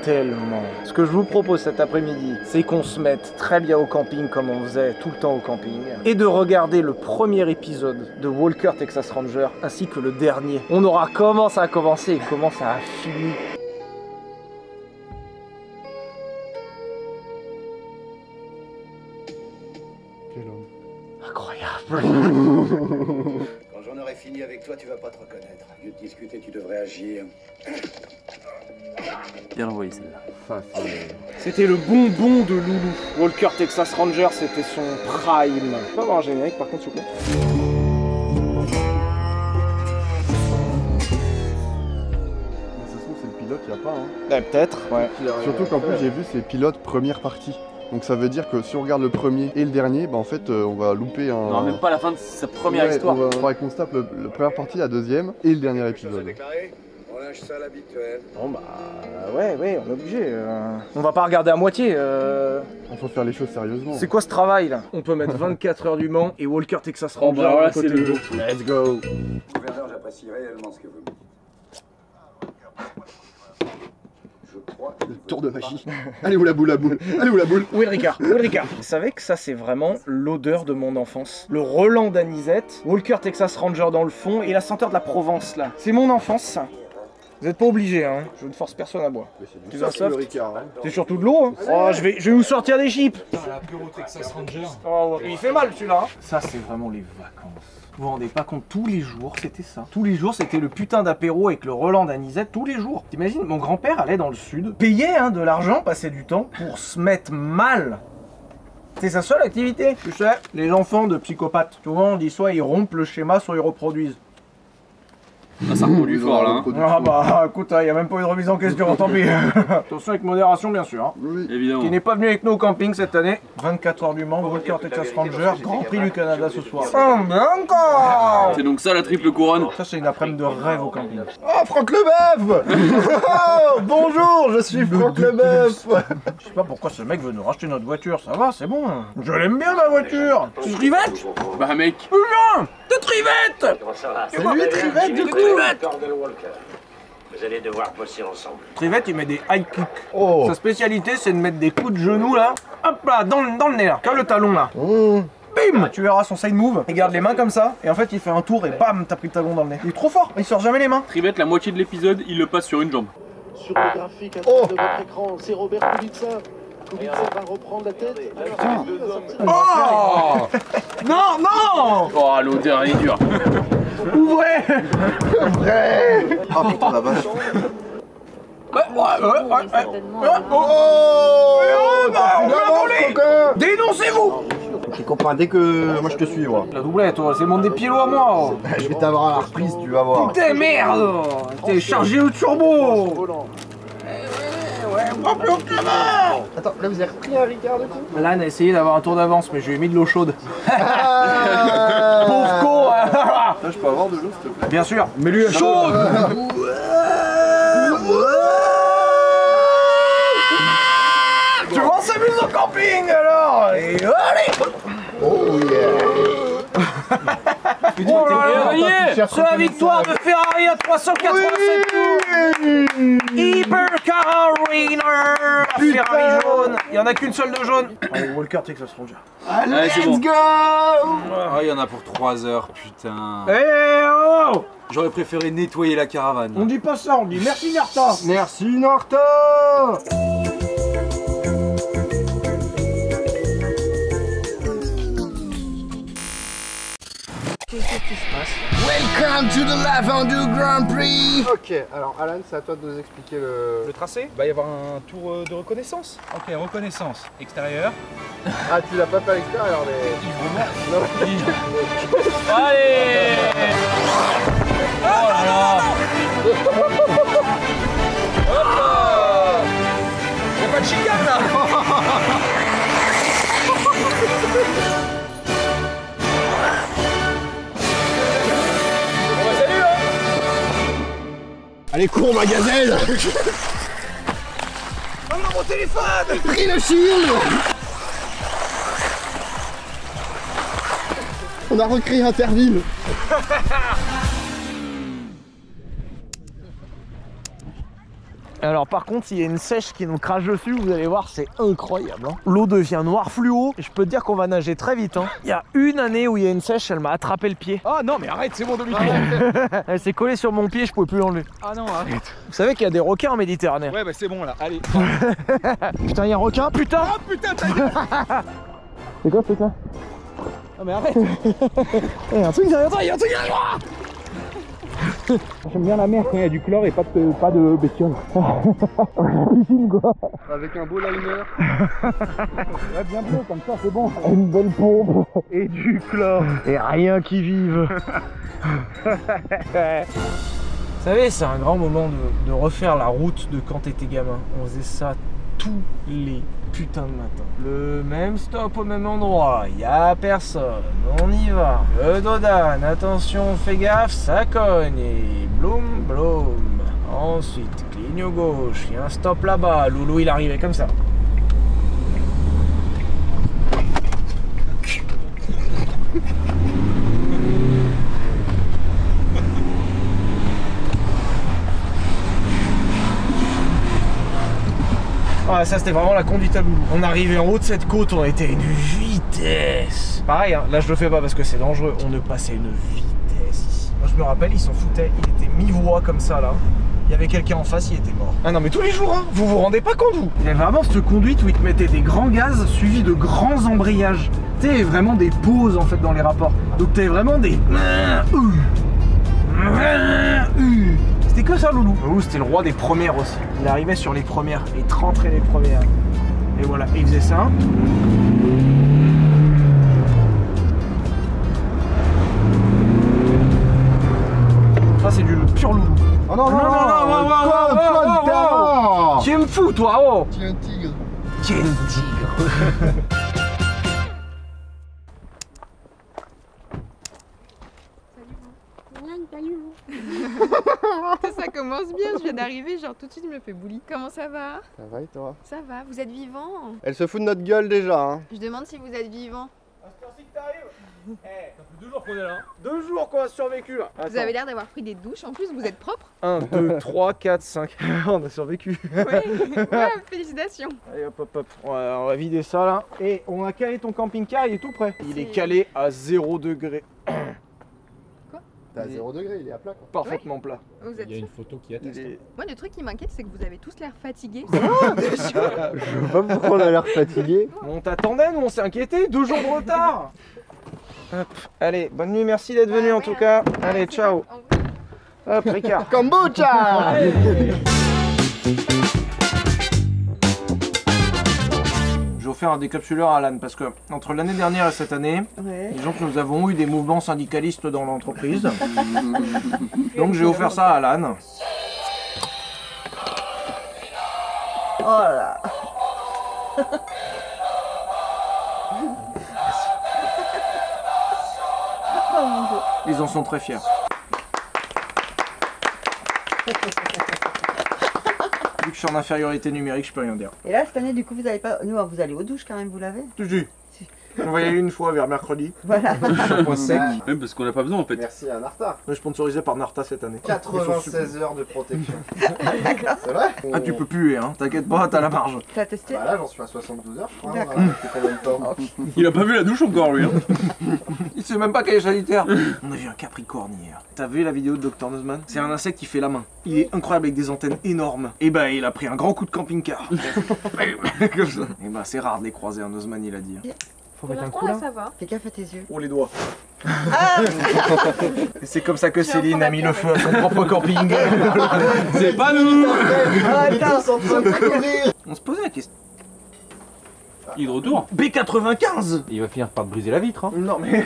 Speaker 1: tellement. Ce que je vous propose cet après-midi, c'est qu'on se mette très bien au camping comme on faisait tout le temps au camping, et de regarder le premier épisode de Walker Texas Ranger, ainsi que le dernier. On aura comment ça a commencé et comment ça a fini.
Speaker 2: Quel homme.
Speaker 1: Incroyable.
Speaker 7: Quand j'en aurai fini avec toi, tu vas pas te reconnaître. Mieux de discuter, tu devrais agir.
Speaker 3: Bien envoyé celle-là.
Speaker 1: C'était le bonbon de Loulou. Walker Texas Ranger, c'était son prime. On peut avoir un générique par contre, s'il vous plaît.
Speaker 2: Ça se trouve, c'est le pilote, il n'y a pas. Hein.
Speaker 1: Peut-être, ouais.
Speaker 2: Surtout qu'en plus, j'ai vu, c'est pilote première partie. Donc ça veut dire que si on regarde le premier et le dernier, bah en fait, on va louper un.
Speaker 3: Non, même pas la fin de sa première histoire.
Speaker 2: Il faudrait qu'on se tape la première partie, la deuxième et le dernier épisode.
Speaker 7: Déclaré. On lâche ça à l'habituel.
Speaker 1: Bon bah ouais, on est obligé. On va pas regarder à moitié.
Speaker 2: Il faut faire les choses sérieusement.
Speaker 1: C'est quoi ce travail là? On peut mettre 24 heures du Mans et Walker Texas Ranger
Speaker 3: bah, voilà,
Speaker 1: à côté
Speaker 3: c'est
Speaker 1: de
Speaker 3: le-
Speaker 1: nous. Let's go.
Speaker 7: Gouverneur, j'apprécie réellement ce que vous me dites. Je crois que
Speaker 2: Tour de magie. Allez où la boule, Allez où la boule?
Speaker 1: Où est le Ricard? Vous savez que ça c'est vraiment l'odeur de mon enfance. Le Roland d'anisette, Walker Texas Ranger dans le fond et la senteur de la Provence là. C'est mon enfance ça. Vous êtes pas obligés, hein. Je ne force personne à boire.
Speaker 2: C'est
Speaker 1: Tu
Speaker 2: du
Speaker 1: vas
Speaker 2: soft, le
Speaker 1: soft
Speaker 2: Ricard. Hein.
Speaker 1: C'est surtout de l'eau, hein. Oh, je vais vous sortir des chips.
Speaker 3: L'apéro Texas Ranger.
Speaker 1: Oh, il fait mal celui-là. Ça, c'est vraiment les vacances. Vous vous rendez pas compte, tous les jours, c'était ça. Tous les jours, c'était le putain d'apéro avec le Roland d'anisette, tous les jours. T'imagines, mon grand-père allait dans le sud, payait hein, de l'argent, passait du temps pour se mettre mal. C'est sa seule activité. Tu sais, les enfants de psychopathes, souvent on dit soit ils rompent le schéma, soit ils reproduisent.
Speaker 5: Ah, ça reproduit fort là. Hein.
Speaker 1: Ah bah écoute, il n'y a même pas eu de remise en question, tant pis. Attention avec modération bien sûr. Hein.
Speaker 2: Oui.
Speaker 5: Évidemment.
Speaker 1: Qui n'est pas venu avec nous au camping cette année. 24 heures du Mans, Walker Texas Ranger, Grand Prix du Canada ce soir. Oh encore.
Speaker 5: C'est donc ça la triple couronne.
Speaker 1: Ça c'est une après-midi de rêve au camping.
Speaker 2: Oh, Franck Leboeuf. Oh, bonjour, je suis Franck Leboeuf.
Speaker 1: Je sais pas pourquoi ce mec veut nous racheter notre voiture, ça va, c'est bon. Je l'aime bien ma voiture. C'est Trivette.
Speaker 5: Bah mec.
Speaker 1: Putain, de Trivette.
Speaker 2: C'est lui, Trivette, du coup.
Speaker 7: Gordon Walker. Vous allez devoir bosser ensemble.
Speaker 1: Trivette il met des high kicks.
Speaker 2: Oh.
Speaker 1: Sa spécialité c'est de mettre des coups de genoux là, hop là, dans le nez là, comme le talon là. Bim. Tu verras son side move, il garde les mains comme ça, et en fait il fait un tour et bam, t'as pris le talon dans le nez. Il est trop fort, il sort jamais les mains.
Speaker 5: Trivette, la moitié de l'épisode, il le passe sur une jambe.
Speaker 8: Sur le graphique à droite de votre écran, c'est Robert Kubica. Kubica va reprendre la tête.
Speaker 1: Oh. Non, non.
Speaker 5: Oh, l'odeur elle est dure.
Speaker 1: Ouvrez.
Speaker 2: Vrai. Oh putain la vache.
Speaker 1: Dénoncez-vous.
Speaker 2: Tu comprends, dès que moi je te suis, moi.
Speaker 1: La doublette, toi, c'est mon dépielo à moi.
Speaker 2: Je vais t'avoir à la reprise, tu vas voir.
Speaker 1: Putain, merde. T'es chargé au turbo.
Speaker 2: Attends, là vous avez repris un Ricard du coup?
Speaker 1: Là, on a essayé d'avoir un tour d'avance, mais je lui ai mis de l'eau chaude.
Speaker 2: Ah.
Speaker 1: Pauvre con.
Speaker 2: Là, je peux avoir de l'eau s'il te plaît?
Speaker 1: Bien sûr, mais lui chaude. Tu vois, on s'amuse au camping alors. Et allez.
Speaker 2: Oh yeah.
Speaker 1: Oh là là, sur la victoire de Ferrari à 387 tours. Hypercar Winner. Ferrari jaune. Il n'y en a qu'une seule de jaune. Allez, Walker Texas Ranger.
Speaker 2: Allez,
Speaker 5: c'est bon.
Speaker 2: let's go.
Speaker 9: Ah, il y en a pour 3 heures, putain.
Speaker 1: Eh oh.
Speaker 9: J'aurais préféré nettoyer la caravane.
Speaker 1: On dit pas ça, on dit merci Narta.
Speaker 2: Merci Narta.
Speaker 1: Qu'est-ce qui se passe?
Speaker 2: Welcome to the Lavandou Grand Prix. Ok, alors Alan, c'est à toi de nous expliquer
Speaker 3: Le tracé, il va y avoir un tour de reconnaissance. Ok, reconnaissance. Extérieur.
Speaker 2: Ah, tu l'as pas fait à l'extérieur, mais...
Speaker 3: Allez. Oh là là. Hop là. Y'a pas de chicane là.
Speaker 2: Allez, cours, ma gazelle.
Speaker 1: Maman, mon téléphone.
Speaker 2: J'ai pris le shield. On a recréé Interville.
Speaker 1: Alors par contre, s'il y a une sèche qui nous crache dessus, vous allez voir, c'est incroyable. Hein. L'eau devient noire fluo et je peux te dire qu'on va nager très vite. Hein. Il y a une année où il y a une sèche, elle m'a attrapé le pied.
Speaker 3: Ah non mais arrête, c'est mon domicile.
Speaker 1: Elle s'est collée sur mon pied, je pouvais plus l'enlever.
Speaker 3: Ah non, arrête.
Speaker 1: Vous savez qu'il y a des requins en Méditerranée.
Speaker 3: Ouais bah c'est bon là, allez.
Speaker 1: Putain, il y a un requin. Putain.
Speaker 3: Ah putain, ta gueule.
Speaker 1: C'est quoi, c'est quoi?
Speaker 3: Non mais arrête.
Speaker 1: Il y a un truc derrière toi, il y a un truc derrière moi. J'aime bien la mer quand il y a du chlore et pas de bestiole. La piscine quoi.
Speaker 2: Avec un beau liner.
Speaker 1: Ouais, bien bleu comme ça, c'est bon. Une belle pompe et du chlore. Et rien qui vive. Vous savez, c'est un grand moment de refaire la route de quand t'étais gamin. On faisait ça tous les putains de matins. Le même stop au même endroit, y a personne, on y va. Le dodane, attention, fais gaffe, ça cogne et bloum bloum. Ensuite, cligne gauche, y a un stop là-bas, Loulou il arrivait comme ça. Ah, ça c'était vraiment la conduite à Loulou. On arrivait en haut de cette côte, on était à une vitesse. Pareil, hein, là je le fais pas parce que c'est dangereux. On ne passait une vitesse ici. Moi je me rappelle, il s'en foutait. Il était mi-voix comme ça là. Il y avait quelqu'un en face, il était mort. Ah non mais tous les jours, hein, vous vous rendez pas compte vous. Il y avait vraiment cette conduite où ils te mettaient des grands gaz suivis de grands embrayages. Tu sais, vraiment des pauses en fait dans les rapports. Donc t'avais vraiment des... C'était que ça Loulou. Loulou c'était le roi des premières aussi. Il arrivait sur les premières, il te rentrait les premières. Et voilà, et il faisait ça. Ça c'est du pur Loulou.
Speaker 2: Oh non, non, non,
Speaker 1: tu me fous toi, oh.
Speaker 2: Tu es un tigre.
Speaker 1: Tu es un tigre.
Speaker 10: Ça commence bien, je viens d'arriver, genre tout de suite je me fais bouli. Comment ça va?
Speaker 2: Ça va et toi?
Speaker 10: Ça va, vous êtes vivant?
Speaker 2: Elle se fout de notre gueule déjà, hein.
Speaker 10: Je demande si vous êtes vivant.
Speaker 1: C'est que t'arrives.
Speaker 4: Ça fait 2 jours qu'on est là.
Speaker 1: 2 jours qu'on a survécu là.
Speaker 10: Vous avez l'air d'avoir pris des douches, en plus vous êtes propre.
Speaker 1: 1, 2, 3, 4, 5. On a survécu.
Speaker 10: Ouais, félicitations.
Speaker 1: Allez hop hop hop, on va vider ça là. Et on a calé ton camping-car, il est tout prêt. Il est calé à 0 degré.
Speaker 2: T'es à 0 degré, il est à plat quoi.
Speaker 1: Parfaitement plat.
Speaker 10: Vous êtes
Speaker 4: Il y a une photo qui atteste.
Speaker 10: Moi le truc qui m'inquiète c'est que vous avez tous l'air fatigués.
Speaker 2: Je sais pas pourquoi on a l'air fatigué.
Speaker 1: On t'attendait, nous on s'est inquiété, 2 jours de retard. Hop, allez, bonne nuit, merci d'être venu en tout cas. Allez, ciao. Hop, Ricard.
Speaker 2: Kombucha.
Speaker 1: J'ai offert un décapsuleur à Alan parce que entre l'année dernière et cette année, disons que nous avons eu des mouvements syndicalistes dans l'entreprise. Donc j'ai offert ça à Alan.
Speaker 11: Oh là. Oh mon Dieu.
Speaker 1: Ils en sont très fiers. Vu que je suis en infériorité numérique, je peux rien dire.
Speaker 11: Et là, cette année, du coup, vous allez pas. Nous, vous allez aux douches quand même, vous l'avez?
Speaker 1: Si. On va y aller une fois vers mercredi.
Speaker 11: Voilà.
Speaker 1: Point sec.
Speaker 9: Même parce qu'on n'a pas besoin en fait.
Speaker 2: Merci à Narta.
Speaker 1: On est sponsorisé par Narta cette année.
Speaker 2: 96 heures de protection. C'est vrai?
Speaker 1: Ah, tu peux puer, hein. T'inquiète pas, t'as la marge.
Speaker 11: T'as testé?
Speaker 2: Bah là, j'en suis à 72 heures, je crois.
Speaker 11: D'accord.
Speaker 2: C'est combien de temps?
Speaker 9: Il a pas vu la douche encore lui. Hein.
Speaker 1: Il sait même pas qu'elle est sanitaire. On a vu un capricorne hier. T'as vu la vidéo de Dr Nozman? C'est un insecte qui fait la main. Il est incroyable avec des antennes énormes. Et bah, il a pris un grand coup de camping-car. Comme ça. Et bah, c'est rare de les croiser, un Nozman, il a dit. Faut mettre un coup là.
Speaker 10: Ça va.
Speaker 11: Fais gaffe à tes yeux.
Speaker 1: Oh les doigts. Et c'est comme ça que Céline a mis le feu à son propre camping.
Speaker 9: C'est pas nous.
Speaker 1: On se posait la question.
Speaker 9: Il est de retour.
Speaker 1: B95.
Speaker 4: Il va finir par te briser la vitre. Hein.
Speaker 1: Non mais...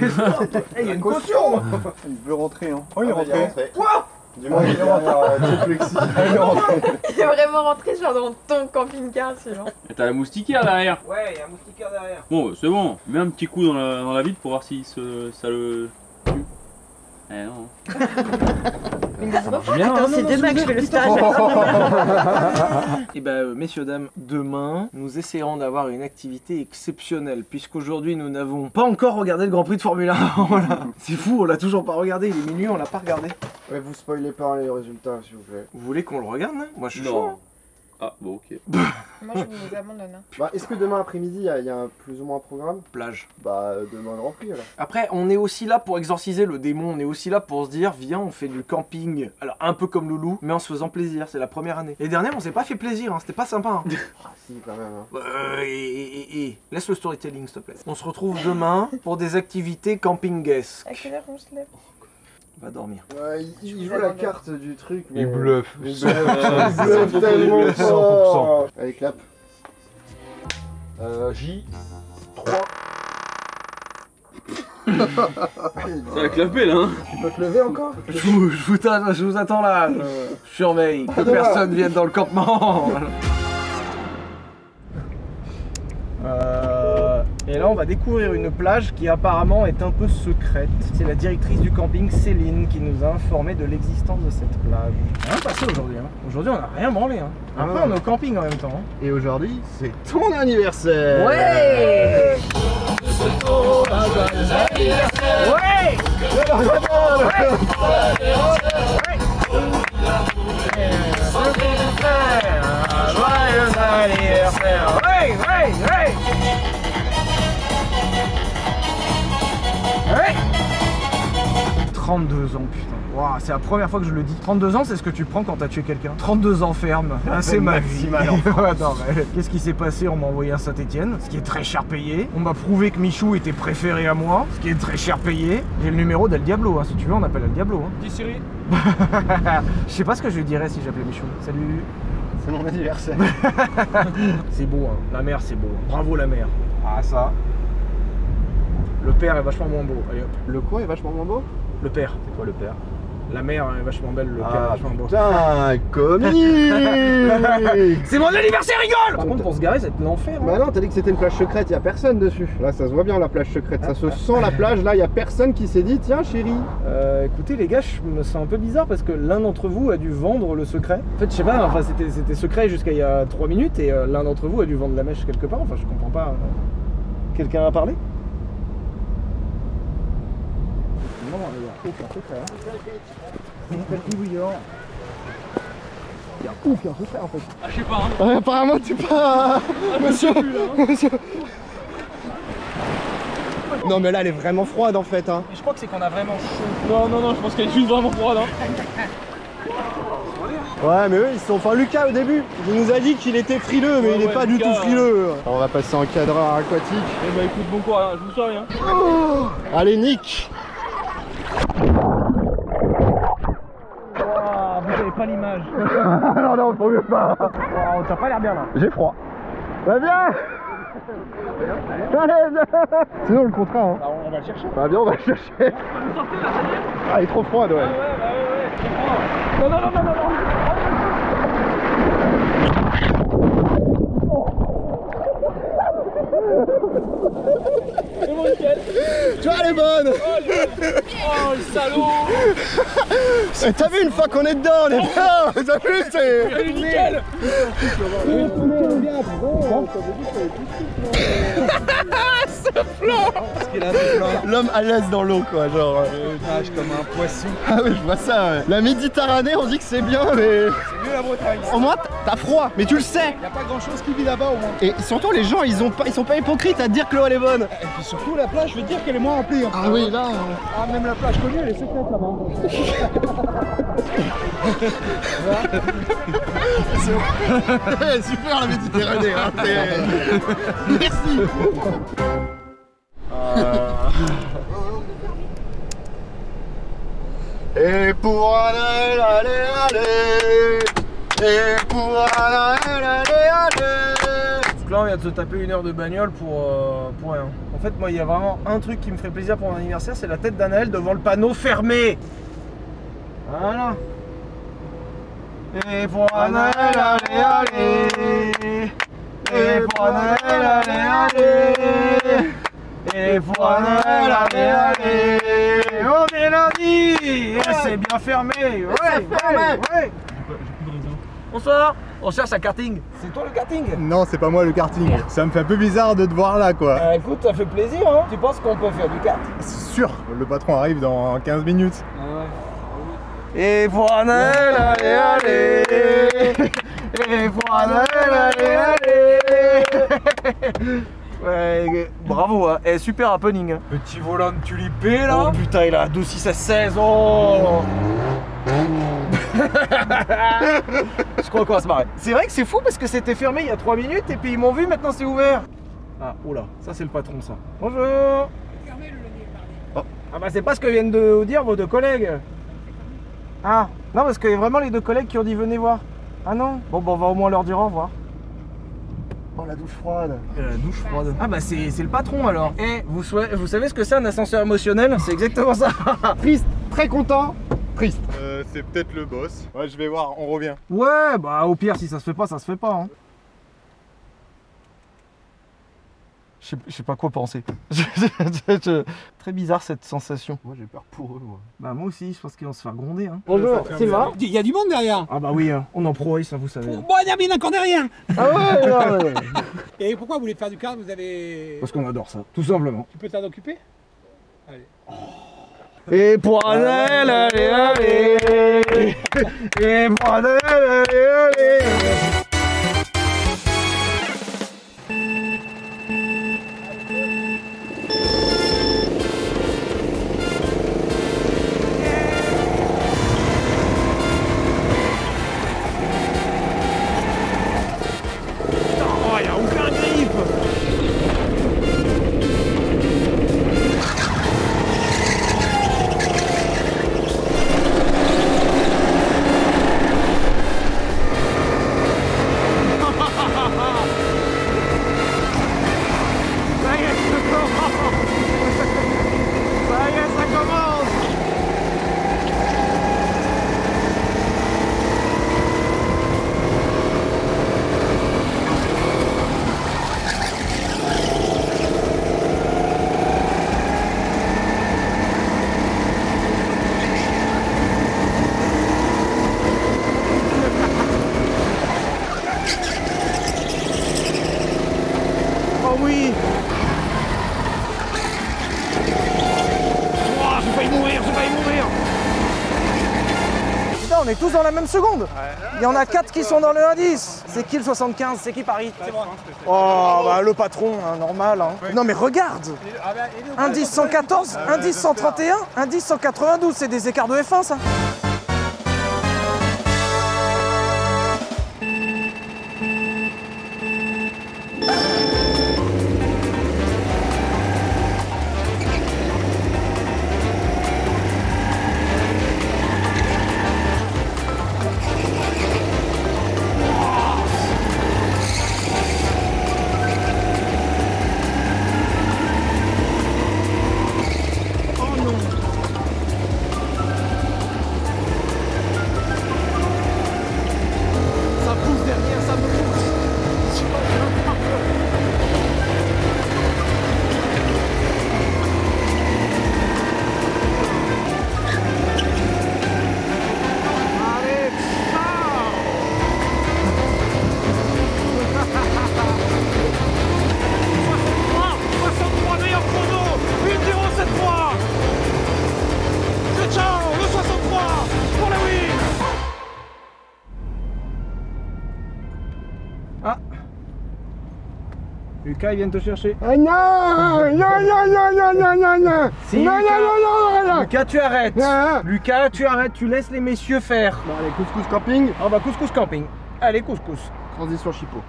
Speaker 1: Il y a une caution.
Speaker 2: Il veut rentrer, hein.
Speaker 1: Oh, il est rentré.
Speaker 2: Quoi? Du moins, il est rentré.
Speaker 10: Il est vraiment rentré genre dans ton camping-car sinon.
Speaker 9: Et t'as la moustiquaire derrière.
Speaker 1: Ouais, il y a un moustiquaire derrière.
Speaker 9: Bon, bah, c'est bon. Mets un petit coup dans la vitre pour voir si ça le tue. Eh non.
Speaker 11: Attends, c'est demain que je fais le stage.
Speaker 1: Et bah messieurs dames, demain nous essayerons d'avoir une activité exceptionnelle puisqu'aujourd'hui nous n'avons pas encore regardé le Grand Prix de Formule 1. Voilà. C'est fou, on l'a toujours pas regardé, il est minuit, on l'a pas regardé.
Speaker 2: Ouais, vous spoilez pas les résultats s'il vous plaît.
Speaker 1: Vous voulez qu'on le regarde là? Moi je suis chaud.
Speaker 9: Non. Ah bon ok.
Speaker 10: Moi je vous abandonne.
Speaker 2: Bah, est-ce que demain après-midi il y a plus ou moins un programme?
Speaker 1: Plage.
Speaker 2: Bah, demain Grand Prix alors.
Speaker 1: Après, on est aussi là pour exorciser le démon, on est aussi là pour se dire, viens, on fait du camping. Alors, un peu comme Loulou, mais en se faisant plaisir, c'est la première année. Les dernières, on s'est pas fait plaisir, hein. C'était pas sympa. Hein.
Speaker 2: Ah si, quand même. Hein.
Speaker 1: Laisse le storytelling, s'il te plaît. On se retrouve demain pour des activités campingesques.
Speaker 10: À quelle heure on se lève?
Speaker 1: On va dormir.
Speaker 2: Ouais, il joue la carte du truc. Mais...
Speaker 4: Il bluffe.
Speaker 2: Il bluffe tellement fort. Allez, clap.
Speaker 4: J3.
Speaker 9: Ça va clapper là hein.
Speaker 2: Tu peux te lever encore?
Speaker 1: Je vous attends là. Je surveille que personne vienne dans le campement. Et là on va découvrir une plage qui apparemment est un peu secrète. C'est la directrice du camping Céline qui nous a informé de l'existence de cette plage. Rien passé aujourd'hui. Hein. Aujourd'hui on n'a rien branlé. Hein. Après on est au camping en même temps. Hein.
Speaker 2: Et aujourd'hui c'est ton anniversaire.
Speaker 1: Ouais. 32 ans, putain. Wow, c'est la première fois que je le dis. 32 ans, c'est ce que tu prends quand t'as tué quelqu'un. 32 ans ferme. Ah, c'est ma vie. Attends, qu'est-ce qui s'est passé? On m'a envoyé à Saint-Etienne, ce qui est très cher payé. On m'a prouvé que Michou était préféré à moi, ce qui est très cher payé. J'ai le numéro d'El Diablo, hein. Si tu veux, on appelle El Diablo. Hein.
Speaker 3: Dis Siri.
Speaker 1: Je sais pas ce que je lui dirais si j'appelais Michou. Salut.
Speaker 2: C'est mon anniversaire.
Speaker 1: C'est beau, hein. La mer, c'est beau. Bravo la mer.
Speaker 2: Ah, ça.
Speaker 1: Le père est vachement moins beau. Allez hop.
Speaker 2: Le quoi est vachement moins beau?
Speaker 1: Le père.
Speaker 2: C'est quoi le père?
Speaker 1: La mère est vachement belle, le père est vachement beau.
Speaker 2: Putain, comique.
Speaker 1: C'est mon anniversaire, rigole. Par contre, pour se garer, c'est l'enfer.
Speaker 2: Bah non, t'as dit que c'était une plage secrète, y a personne dessus. Là, ça se voit bien la plage secrète, ça se sent la plage. Là, y a personne qui s'est dit, tiens chérie.
Speaker 1: Écoutez les gars, je me sens un peu bizarre parce que l'un d'entre vous a dû vendre le secret. En fait, je sais pas, enfin c'était secret jusqu'à il y a 3 minutes et l'un d'entre vous a dû vendre la mèche quelque part. Enfin, je comprends pas. Quelqu'un a parlé? Non, il y a aucun secret. Hein. Il n'y a aucun secret en fait.
Speaker 3: Ah, je sais pas. Hein.
Speaker 2: Ouais, apparemment, t'es pas. Monsieur. Monsieur. Non, mais là, elle est vraiment froide en fait. Hein.
Speaker 1: Je crois que c'est qu'on a vraiment chaud.
Speaker 3: Non, non, non, je pense qu'elle est juste vraiment froide. Hein.
Speaker 2: Ouais, mais eux, ils sont. Enfin, Lucas, au début, il nous a dit qu'il était frileux, mais il est pas du tout frileux. On va passer en cadreur aquatique.
Speaker 3: Eh bah, écoute, bon courage, je vous souris. Hein.
Speaker 2: Oh, allez, Nick.
Speaker 1: Vous avez pas l'image.
Speaker 2: Non, non, faut mieux pas.
Speaker 1: Wow, t'as pas l'air bien là.
Speaker 2: J'ai froid. Bah, viens. Allez, viens. Sinon, le contrat. Hein.
Speaker 1: Bah, on va le chercher.
Speaker 2: Bah, viens, on va le chercher. Ah, elle est trop froide, ouais.
Speaker 3: Ouais. Non, non, non, non, non. C'est bon, nickel.
Speaker 2: Tu vois, elle est bonne.
Speaker 3: Oh, le salaud.
Speaker 2: T'as vu, une fois qu'on est dedans, on est bien. T'as vu, c'est...
Speaker 3: Elle est nickel.
Speaker 2: L'homme à l'aise dans l'eau, quoi, genre...
Speaker 3: nage comme un poisson.
Speaker 2: Ah oui, je vois ça, ouais. La Méditerranée, on dit que c'est bien, mais...
Speaker 3: C'est mieux la Bretagne.
Speaker 2: Au moins, t'as froid, mais tu le sais.
Speaker 3: Y a pas grand chose qui vit là-bas au moins.
Speaker 2: Et surtout, les gens, ils sont pas hypocrites à te dire que l'eau, elle est bonne.
Speaker 3: Et puis surtout, la plage, je veux dire qu'elle est moins remplie. Hein.
Speaker 2: Ah oui, là...
Speaker 3: Ah, même la plage connue, elle est secrète là-bas.
Speaker 2: Super la Méditerranée, hein. Merci. Et pour un Noël, allez, allez. Et pour un Noël, allez, allez.
Speaker 1: Donc là, on vient de se taper 1 heure de bagnole pour rien. En fait, moi, il y a vraiment un truc qui me ferait plaisir pour mon anniversaire, c'est la tête d'Anaël devant le panneau fermé. Voilà. Et pour un Noël, allez, allez. Et pour un Noël, allez, allez. Et pour un Noël, allez, allez. On est lundi. Et c'est bien fermé. Ouais, ouais. Bonsoir. On cherche un karting. C'est toi le karting?
Speaker 2: Non, c'est pas moi le karting. Ça me fait un peu bizarre de te voir là, quoi.
Speaker 1: Écoute, ça fait plaisir, hein. Tu penses qu'on peut faire du kart?
Speaker 2: C'est sûr, le patron arrive dans 15 minutes.
Speaker 1: Et pour un Noël, allez, allez. Et pour un Noël, allez, allez. Ouais, bravo, hein. Et super happening.
Speaker 3: Petit volant de tulipé là.
Speaker 1: Oh putain, il a 2, 6 à 16. Oh. Je crois qu'on va se marrer. C'est vrai que c'est fou parce que c'était fermé il y a 3 minutes et puis ils m'ont vu, maintenant c'est ouvert. Ah, oula, ça c'est le patron ça. Bonjour. Oh. Ah bah c'est pas ce que viennent de vous dire vos 2 collègues. Ah, non parce qu'il y a vraiment les 2 collègues qui ont dit venez voir. Ah non. Bon, on va au moins leur dire au revoir.
Speaker 2: Oh, la douche froide.
Speaker 1: La douche froide. Ah bah c'est le patron alors. Et vous savez ce que c'est un ascenseur émotionnel? C'est exactement ça.
Speaker 2: Triste, très content, triste.
Speaker 12: C'est peut-être le boss. Ouais, je vais voir, on revient.
Speaker 1: Ouais, bah au pire si ça se fait pas, ça se fait pas. Hein. Je sais pas quoi penser. Très bizarre cette sensation.
Speaker 2: Moi j'ai peur pour eux, moi.
Speaker 1: Bah moi aussi, je pense qu'ils vont se faire gronder. Hein.
Speaker 13: Bonjour, Sylvain. Il y a du monde derrière.
Speaker 1: Ah bah oui, hein. On en pro ça vous savez.
Speaker 13: Bon, il n'en connaît rien.
Speaker 1: Ah ouais, ouais.
Speaker 13: Et pourquoi vous voulez faire du kart? Vous avez...
Speaker 1: Parce qu'on adore ça, tout simplement.
Speaker 13: Tu peux t'en occuper? Allez.
Speaker 1: Et pour un Noël, allez, allez. Et pour un Noël, allez, allez. on est tous dans la même seconde. Il y en a 4 qui sont dans le indice. C'est qui le 75? C'est qui Paris? C'est moi. Oh, bah le patron, hein, normal. Hein. Non mais regarde. Indice 114, indice 131, indice 192, c'est des écarts de F1 ça. Lucas, ils viennent te chercher.
Speaker 14: Ah non,
Speaker 1: Si,
Speaker 14: non,
Speaker 1: Lucas. Lucas, tu arrêtes. Lucas, tu arrêtes, tu laisses les messieurs faire.
Speaker 2: Bon, allez, couscous camping.
Speaker 1: On va couscous camping. Allez, couscous.
Speaker 2: Transition chipot.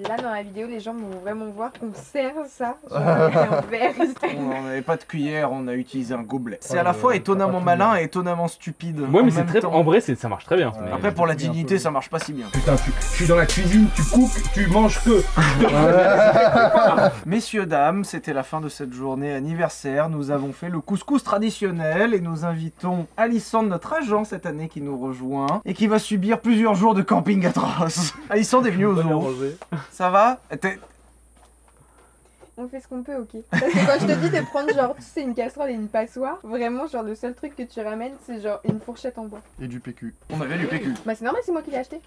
Speaker 10: Là, dans la vidéo, les gens vont vraiment voir qu'on sert ça sur un verre.
Speaker 1: On n'avait pas de cuillère, on a utilisé un gobelet. C'est à la fois étonnamment malin et étonnamment stupide.
Speaker 9: Ouais, mais c'est très. En vrai, ça marche très bien.
Speaker 1: Après, pour la dignité, ça marche pas si bien.
Speaker 3: Putain, je suis dans la cuisine, tu coupes, tu manges que.
Speaker 1: Messieurs, dames, c'était la fin de cette journée anniversaire. Nous avons fait le couscous traditionnel et nous invitons Alissandre, notre agent cette année, qui nous rejoint et qui va subir plusieurs jours de camping atroce. Alissandre est venu au zoo. Ça va?
Speaker 10: On fait ce qu'on peut, ok. Parce que quand je te dis de prendre genre, tu sais, une casserole et une passoire, vraiment, genre, le seul truc que tu ramènes, c'est genre une fourchette en bois.
Speaker 2: Et du PQ.
Speaker 1: On avait du PQ.
Speaker 10: Bah c'est normal, c'est moi qui l'ai acheté.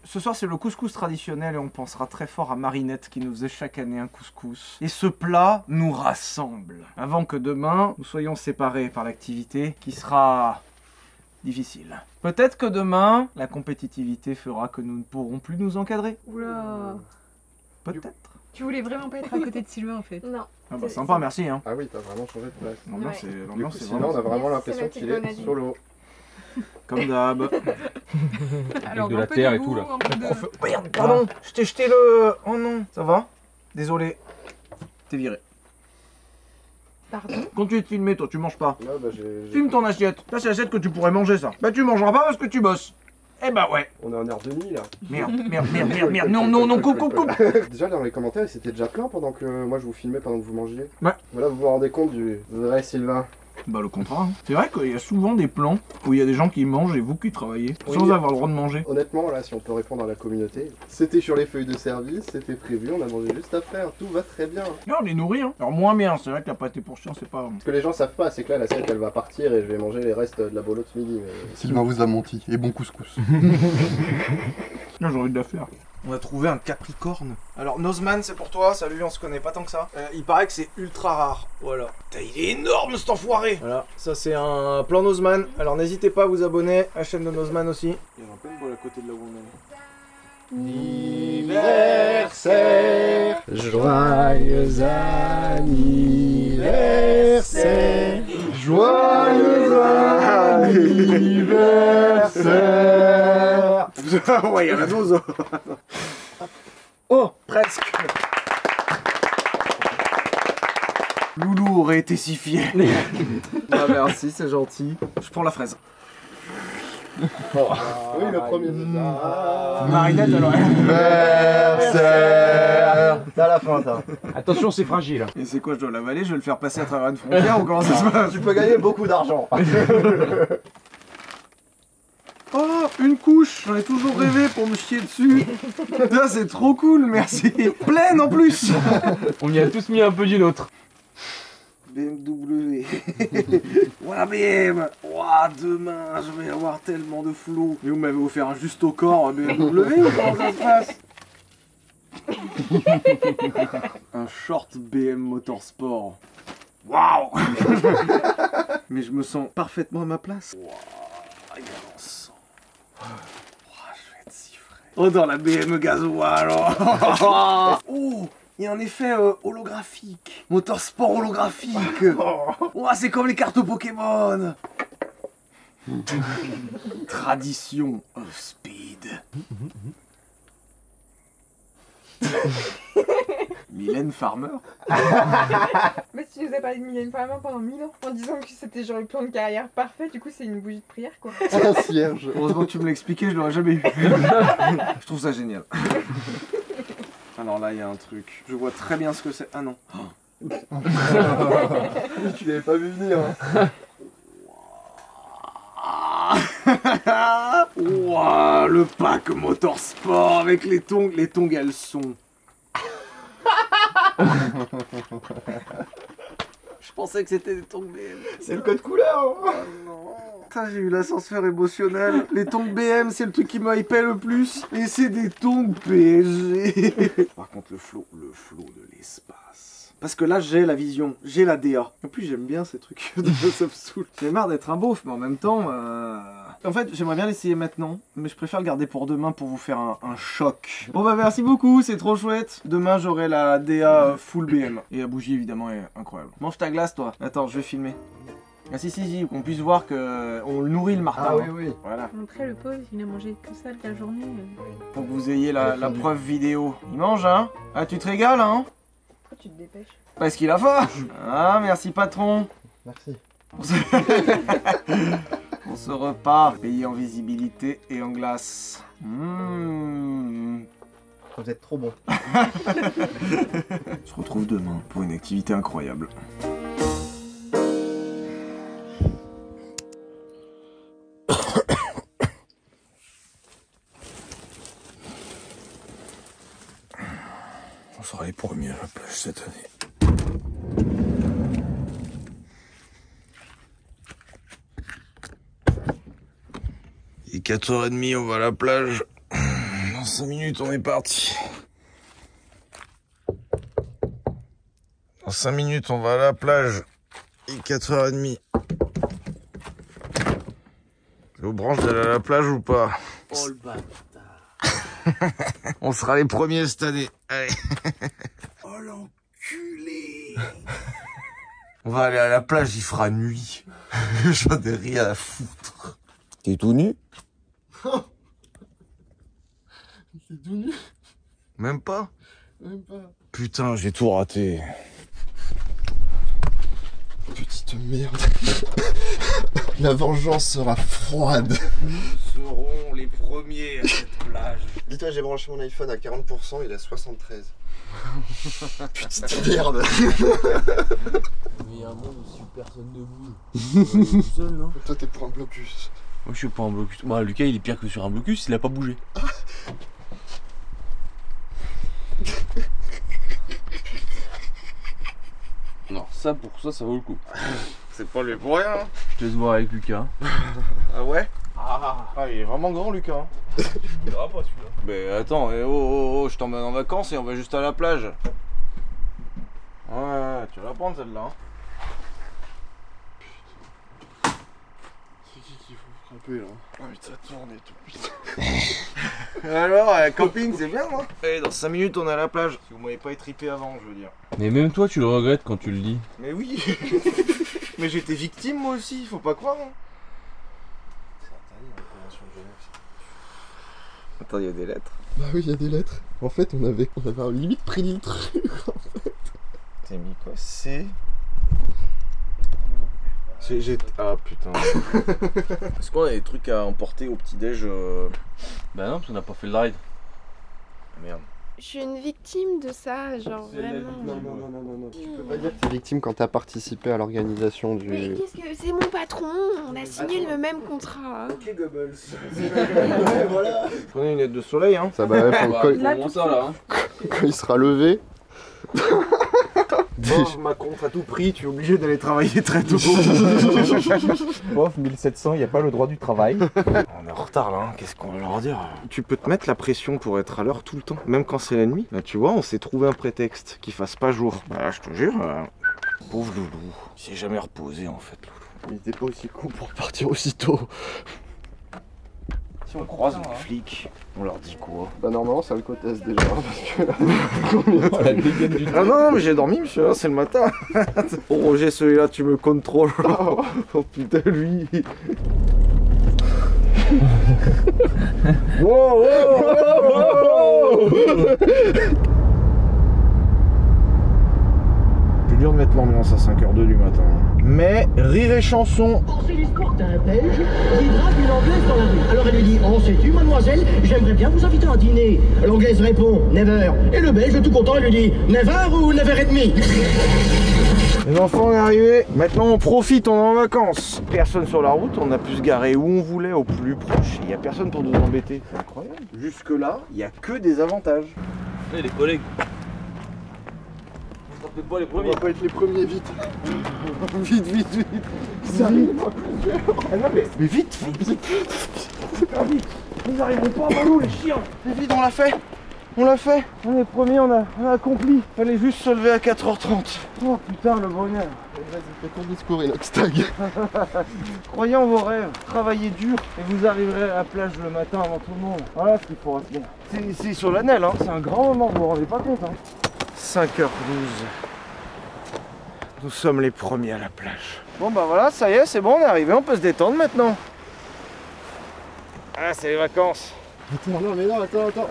Speaker 1: Ce soir, c'est le couscous traditionnel et on pensera très fort à Marinette qui nous faisait chaque année un couscous. Et ce plat nous rassemble. Avant que demain, nous soyons séparés par l'activité qui sera difficile. Peut-être que demain, la compétitivité fera que nous ne pourrons plus nous encadrer.
Speaker 10: Oula.
Speaker 1: Peut-être.
Speaker 10: Tu voulais vraiment pas être à côté de Sylvain en fait. Non.
Speaker 1: Ah bah sympa, merci hein.
Speaker 2: Ah oui, t'as vraiment changé de place.
Speaker 1: L'ambiance
Speaker 2: Ouais.
Speaker 1: c'est
Speaker 2: Sinon, on a vraiment
Speaker 10: Merci,
Speaker 2: l'impression
Speaker 10: c'est
Speaker 2: qu'il
Speaker 10: Mathilde
Speaker 2: est
Speaker 10: Bonadi.
Speaker 2: solo.
Speaker 1: Comme d'hab.
Speaker 10: Alors,
Speaker 9: de la
Speaker 10: un peu
Speaker 9: terre et
Speaker 10: debout,
Speaker 9: tout, là.
Speaker 10: un peu de-
Speaker 1: Merde, pardon, je t'ai jeté le... Oh non, ça va? Désolé. T'es viré.
Speaker 10: Pardon?
Speaker 1: Continue de filmer, toi, tu manges pas.
Speaker 2: Non, bah j'ai...
Speaker 1: Filme ton assiette. Ça, c'est l'assiette que tu pourrais manger, ça. Bah, tu mangeras pas parce que tu bosses. Eh bah ouais.
Speaker 2: On est en heure de nuit, là.
Speaker 1: Merde. Non, coupe.
Speaker 2: Déjà, dans les commentaires, c'était déjà plein pendant que moi je vous filmais pendant que vous mangiez.
Speaker 1: Ouais.
Speaker 2: Voilà, vous vous rendez compte du vrai Sylvain.
Speaker 1: Bah, le contrat. Hein. C'est vrai qu'il y a souvent des plans où il y a des gens qui mangent et vous qui travaillez
Speaker 2: Oui.
Speaker 1: sans avoir le droit de manger.
Speaker 2: Honnêtement, là, si on peut répondre à la communauté, c'était sur les feuilles de service, c'était prévu, on a mangé juste après, tout va très bien.
Speaker 1: Là, on est nourri, hein. Alors, moins bien, c'est vrai que la pâté pour chien, c'est pas...
Speaker 2: Ce que les gens savent pas, c'est que là, la l'assiette, elle va partir et je vais manger les restes de la bolotte midi. Mais...
Speaker 12: Sylvain vous a menti, et bon couscous.
Speaker 1: Là, j'ai envie de la faire. On a trouvé un capricorne. Alors, Nozman, c'est pour toi. Salut, on se connaît pas tant que ça. Il paraît que c'est ultra rare. Voilà. Putain, il est énorme, cet enfoiré. Voilà, ça c'est un plan Nozman. Alors, n'hésitez pas à vous abonner à la chaîne de Nozman aussi. Il y a un peu de bol à côté de là où on est.
Speaker 2: Anniversaire, joyeux anniversaire, joyeux anniversaire.
Speaker 1: Ouais, il y a la dose. Oh, presque. Loulou aurait été si fier. Ah merci, c'est gentil. Je prends la fraise.
Speaker 2: Oui, le premier c'est ça.
Speaker 1: Marinette alors.
Speaker 2: Anniversaire. T'as la fin, ça.
Speaker 3: Attention, c'est fragile.
Speaker 1: Et c'est quoi, je dois l'avaler? Je vais le faire passer à travers une frontière ou comment ça se passe?
Speaker 2: Tu peux gagner beaucoup d'argent.
Speaker 1: Oh, une couche! J'en ai toujours rêvé pour me chier dessus. Ça, c'est trop cool, merci. Pleine en plus.
Speaker 9: On y a tous mis un peu d'une autre.
Speaker 1: BMW. Ouah, BM. Ouah, demain, je vais avoir tellement de flow. Mais vous m'avez offert un juste au corps BMW ou comment ça se passe? Un short BM Motorsport. Waouh. Mais je me sens parfaitement à ma place. Waouh, il avance. Oh, je vais être si frais. Oh, dans la BM gasoil. Oh, il y a un effet holographique. Motorsport holographique. Oh, c'est comme les cartes Pokémon. Tradition of speed. Mylène Farmer.
Speaker 10: Mais tu nous as parlé de Mylène Farmer pendant 1000 ans en disant que c'était genre le plan de carrière parfait, du coup c'est une bougie de prière quoi.
Speaker 2: Un cierge.
Speaker 1: Heureusement que tu me l'as expliqué, je l'aurais jamais eu. Je trouve ça génial. Alors là il y a un truc, je vois très bien ce que c'est. Ah non.
Speaker 2: Tu l'avais pas vu venir.
Speaker 1: Ouah, le pack motorsport avec les tongs elles sont. Je pensais que c'était des tongs BM.
Speaker 2: C'est le code couleur.
Speaker 1: Oh non. Putain, j'ai eu l'ascenseur émotionnel. Les tongs BM, c'est le truc qui me hypait le plus. Et c'est des tongs PSG. Par contre, le flow de l'espace. Parce que là, j'ai la vision, j'ai la DA. En plus, j'aime bien ces trucs de ça me saoule. J'ai marre d'être un beauf, mais en même temps... En fait, j'aimerais bien l'essayer maintenant, mais je préfère le garder pour demain pour vous faire un choc. Bon bah merci beaucoup, c'est trop chouette. Demain, j'aurai la DA full BM. Et la bougie, évidemment, est incroyable. Mange ta glace, toi. Attends, je vais filmer. Ah si, qu'on puisse voir qu'on nourrit le Martin.
Speaker 2: Ah oui, oui.
Speaker 1: Voilà.
Speaker 10: Montrer le pauvre, il a mangé que ça toute la journée.
Speaker 1: Pour que vous ayez la preuve vidéo. Il mange, hein? Ah, tu te régales, hein?
Speaker 10: Pourquoi tu te dépêches?
Speaker 1: Parce qu'il a faim. Ah, merci patron.
Speaker 2: Merci.
Speaker 1: Pour ce repas, payé en visibilité et en glace.
Speaker 2: Vous êtes trop bon.
Speaker 1: On se retrouve demain pour une activité incroyable.
Speaker 5: On sera les premiers à la plage cette année. Il est 4h30, on va à la plage. Dans 5 minutes, on est parti. Dans 5 minutes, on va à la plage. Il est 4h30. C'est aux branches d'aller à la plage ou pas?
Speaker 4: Oh le bâtard.
Speaker 5: On sera les premiers cette année. Allez.
Speaker 1: Oh l'enculé.
Speaker 5: On va aller à la plage, il fera nuit. J'en ai rien à foutre. T'es tout nu?
Speaker 2: C'est tout nu.
Speaker 5: Même pas?
Speaker 2: Même pas.
Speaker 5: Putain, j'ai tout raté.
Speaker 2: Petite merde. La vengeance sera froide.
Speaker 1: Nous serons les premiers à cette plage.
Speaker 2: Dis-toi, j'ai branché mon iPhone à 40%, il est à 73. Petite merde.
Speaker 4: Mais il y a un monde où si personne ne bouge. Tout seul, non?
Speaker 2: Toi, t'es pour un blocus.
Speaker 9: Moi, je suis pas un blocus. Bah, Lucas, il est pire que sur un blocus, il a pas bougé. Non, ça pour ça, ça vaut le coup.
Speaker 5: C'est pas lui pour rien.
Speaker 9: Je te laisse voir avec Lucas.
Speaker 5: Ah ouais?
Speaker 1: Ah, il est vraiment grand, Lucas.
Speaker 9: Je bougerai pas celui-là.
Speaker 5: Mais attends, oh, je t'emmène en vacances et on va juste à la plage. Ouais, tu vas la prendre celle-là. Hein.
Speaker 2: C'est qui qu'il faut frapper là? Ah mais ça tourne et tout, putain.
Speaker 5: Alors, camping, c'est bien, moi. Allez, dans 5 minutes, on est à la plage. Si vous m'avez pas étripé avant, je veux dire.
Speaker 9: Mais même toi, tu le regrettes quand tu le dis.
Speaker 5: Mais oui. Mais j'étais victime, moi aussi, faut pas croire. Hein. Attends, il y a des lettres.
Speaker 2: Bah oui, il y a des lettres. En fait, on avait limite prédit le truc, en fait.
Speaker 5: T'as mis quoi? C'est... Ah putain. Est-ce qu'on a des trucs à emporter au petit-déj
Speaker 9: Bah non, parce qu'on n'a pas fait le ride.
Speaker 5: Merde.
Speaker 6: Je suis une victime de ça, genre vraiment.
Speaker 2: Non. Tu peux pas dire que t'es victime quand t'as participé à l'organisation du...
Speaker 6: Mais qu'est-ce que c'est mon patron? On a signé le même contrat.
Speaker 1: Ok, Goebbels.
Speaker 2: Voilà.
Speaker 5: Prenez une lunette de soleil, hein.
Speaker 2: Ça va, quand il sera levé...
Speaker 1: Bof, ma contre à tout prix, tu es obligé d'aller travailler très tôt.
Speaker 14: Bof, 1700, il n'y a pas le droit du travail.
Speaker 5: On est en retard là, hein. Qu'est-ce qu'on va leur dire? Tu peux te mettre la pression pour être à l'heure tout le temps, même quand c'est la nuit. Là, tu vois, on s'est trouvé un prétexte qui fasse pas jour. Bah, je te jure. Pauvre Loulou. Il s'est jamais reposé en fait, Loulou.
Speaker 2: Il était pas aussi con pour partir aussitôt.
Speaker 5: Si on croise les flics, on leur dit quoi?
Speaker 2: Bah normalement c'est alcotest déjà.
Speaker 5: Ah non, mais j'ai dormi monsieur, c'est le matin. Oh Roger, celui-là tu me contrôles. Oh putain lui. Wow, c'est dur de mettre l'ambiance à 5h02 du matin. Mais rire et chanson.
Speaker 15: C'est l'histoire d'un Belge qui drague une Anglaise dans la rue. Alors elle lui dit: oh sais-tu mademoiselle, j'aimerais bien vous inviter à un dîner. L'Anglaise répond: never. Et le Belge tout content lui dit: never ou never et demi.
Speaker 5: Les enfants, on est arrivés. Maintenant, on profite, on est en vacances. Personne sur la route, on a pu se garer où on voulait, au plus proche. Il n'y a personne pour nous embêter. C'est incroyable. Jusque-là, il n'y a que des avantages.
Speaker 9: Et les collègues. On sera peut-être pas les premiers.
Speaker 2: On va pas être les premiers, vite. Vite, vite, vite.
Speaker 5: Ça arrive. Ah non, mais vite, vite. Super vite. Nous n'arriverons pas avant nous, les chiens. C'est vite, on l'a fait. On l'a fait, on est premier, on a accompli. Fallait juste se lever à 4h30. Oh putain, le bonheur.
Speaker 2: Vas-y, fais ton discours, Inoxtag.
Speaker 5: Croyez en vos rêves, travaillez dur et vous arriverez à la plage le matin avant tout le monde. Voilà ce qu'il faut retenir. C'est solennel, hein. C'est un grand moment, vous vous rendez pas compte. Hein. 5h12. Nous sommes les premiers à la plage. Bon bah voilà, ça y est, c'est bon, on est arrivé, on peut se détendre maintenant. Ah, c'est les vacances.
Speaker 2: Attends, non mais non, attends.
Speaker 5: Attends.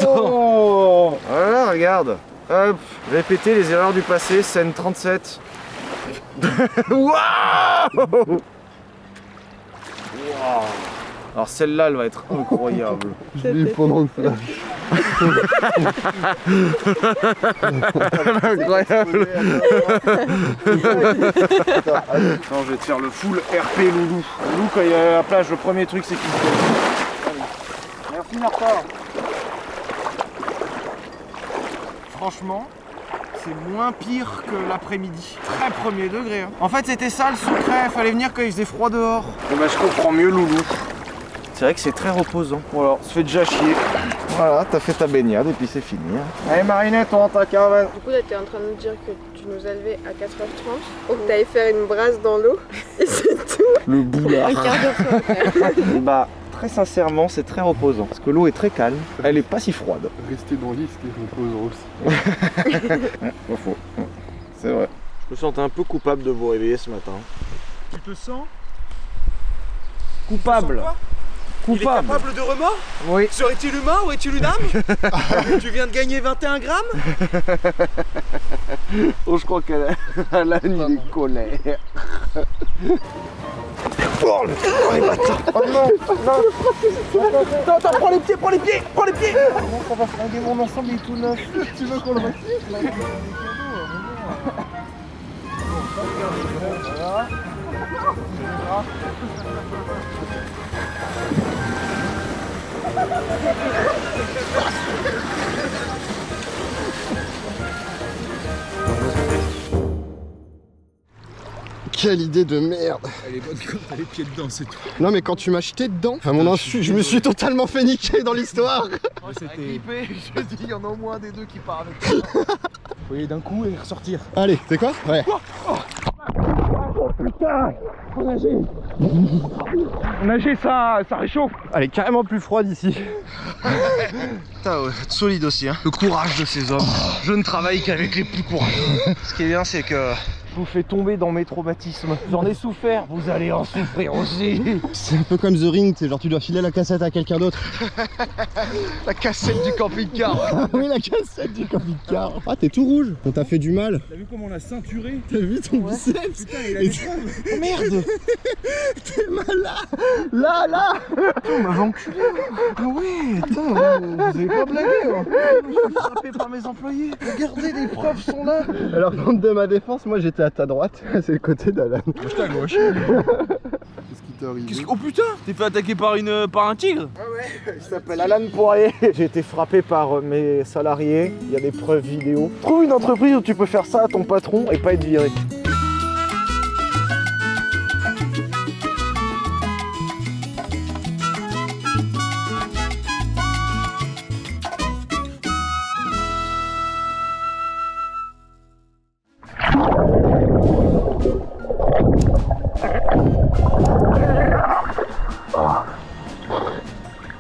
Speaker 5: Oh. Voilà, regarde. Hop, répétez les erreurs du passé, scène 37. Waouh. Alors celle-là, elle va être incroyable.
Speaker 2: Je l'ai eu pendant le flash.
Speaker 5: Incroyable. Non, je vais te faire le full RP Loulou. Loulou, quand il est à la plage, le premier truc, c'est qu'il se donne. Merci Martha. Franchement, c'est moins pire que l'après-midi. Très premier degré. Hein. En fait, c'était ça le secret. Il fallait venir quand il faisait froid dehors. Bon bah, je comprends mieux Loulou. C'est vrai que c'est très reposant. Bon alors, ça fait déjà chier. Voilà, t'as fait ta baignade et puis c'est fini. Hein. Allez Marinette, on rentre à la caravane.
Speaker 10: Du coup, là, t'es en train de nous dire que tu nous as levés à 4h30 pour que t'ailles faire une brasse dans l'eau. Et c'est tout.
Speaker 5: Le boulard.
Speaker 10: Un quart d'heure après.
Speaker 5: Bah, très sincèrement, c'est très reposant. Parce que l'eau est très calme. Elle est pas si froide.
Speaker 2: Rester dans l'île, c'était reposant aussi.
Speaker 5: Pas faux. C'est vrai. Je me sentais un peu coupable de vous réveiller ce matin.
Speaker 3: Tu te sens
Speaker 5: coupable?
Speaker 3: Il est capable de remords?
Speaker 5: Oui.
Speaker 3: Serait-il humain ou est-il une âme? Tu viens de gagner 21 grammes?
Speaker 5: Oh, je crois qu'elle a une colère. Oh, les bâtards! Oh non! Non! Attends, prends les pieds! Comment ça va flinguer mon ensemble, il est tout neuf? Tu veux qu'on le recycle? Voilà.
Speaker 2: Quelle idée de merde.
Speaker 3: Elle est bonne quand t'as les pieds dedans, c'est tout.
Speaker 2: Non mais quand tu m'as jeté dedans, à mon insu, je me suis totalement fait niquer dans l'histoire.
Speaker 3: C'était...
Speaker 1: Je dis, il y en a au moins des deux qui partent avec toi.
Speaker 3: Faut y aller d'un coup et ressortir.
Speaker 2: Allez, c'est quoi? Ouais.
Speaker 1: Oh putain! Faut nager! Nager, ça réchauffe!
Speaker 2: Elle est carrément plus froide ici.
Speaker 5: Putain, ouais, solide aussi, hein. Le courage de ces hommes. Je ne travaille qu'avec les plus courageux. Ce qui est bien, c'est que je vous fais tomber dans mes traumatismes. J'en ai souffert, vous allez en souffrir aussi.
Speaker 2: C'est un peu comme The Ring, c'est genre tu dois filer la cassette à quelqu'un d'autre.
Speaker 5: La cassette du camping-car.
Speaker 2: Oui, la cassette du camping-car. Ah, t'es tout rouge. On t'a fait du mal.
Speaker 3: T'as vu comment on l'a ceinturé?
Speaker 2: T'as vu ton biceps?
Speaker 3: Putain, il a des preuves.
Speaker 5: Oh merde.
Speaker 2: T'es mal là. Là.
Speaker 5: On m'avait enculé. Ah ouais, attends, vous avez pas blagué. Hein. Je suis frappé par mes employés. Regardez, les preuves sont là.
Speaker 2: Alors, de ma défense, moi j'étais à ta droite, c'est le côté d'Alan.
Speaker 3: Moi j'étais à gauche.
Speaker 2: Qu'est-ce qui t'est arrivé?
Speaker 9: Oh putain, t'es fait attaquer par un tigre?
Speaker 5: Ah ouais, il s'appelle Alan Poirier. J'ai été frappé par mes salariés, il y a des preuves vidéo. Trouve une entreprise où tu peux faire ça à ton patron et pas être viré.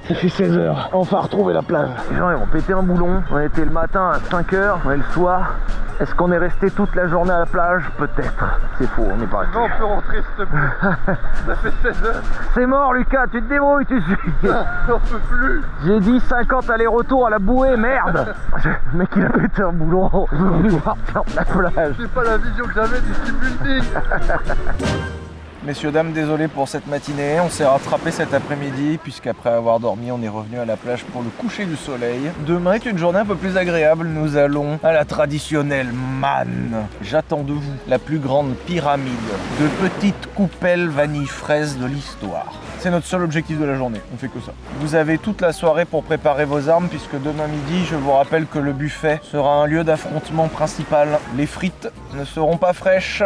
Speaker 1: Ça fait 16h, enfin retrouver la plage. Les gens ils vont péter un boulon. On était le matin à 5h, on est le soir. Est-ce qu'on est resté toute la journée à la plage? Peut-être. C'est faux, on n'est pas resté.
Speaker 2: Non, on peut rentrer s'il te plaît. Ça fait 16h.
Speaker 1: C'est mort Lucas, tu te débrouilles, tu suis.
Speaker 2: J'en peux plus.
Speaker 1: J'ai dit 50 allers-retours à la bouée, merde. Le mec il a pété un boulon. Je veux plus partir de la plage.
Speaker 2: C'est pas la vision que j'avais du team building.
Speaker 5: Messieurs, dames, désolé pour cette matinée. On s'est rattrapé cet après-midi puisqu'après avoir dormi, on est revenu à la plage pour le coucher du soleil. Demain est une journée un peu plus agréable. Nous allons à la traditionnelle manne. J'attends de vous la plus grande pyramide de petites coupelles vanille fraise de l'histoire. C'est notre seul objectif de la journée. On fait que ça. Vous avez toute la soirée pour préparer vos armes puisque demain midi, je vous rappelle que le buffet sera un lieu d'affrontement principal. Les frites ne seront pas fraîches.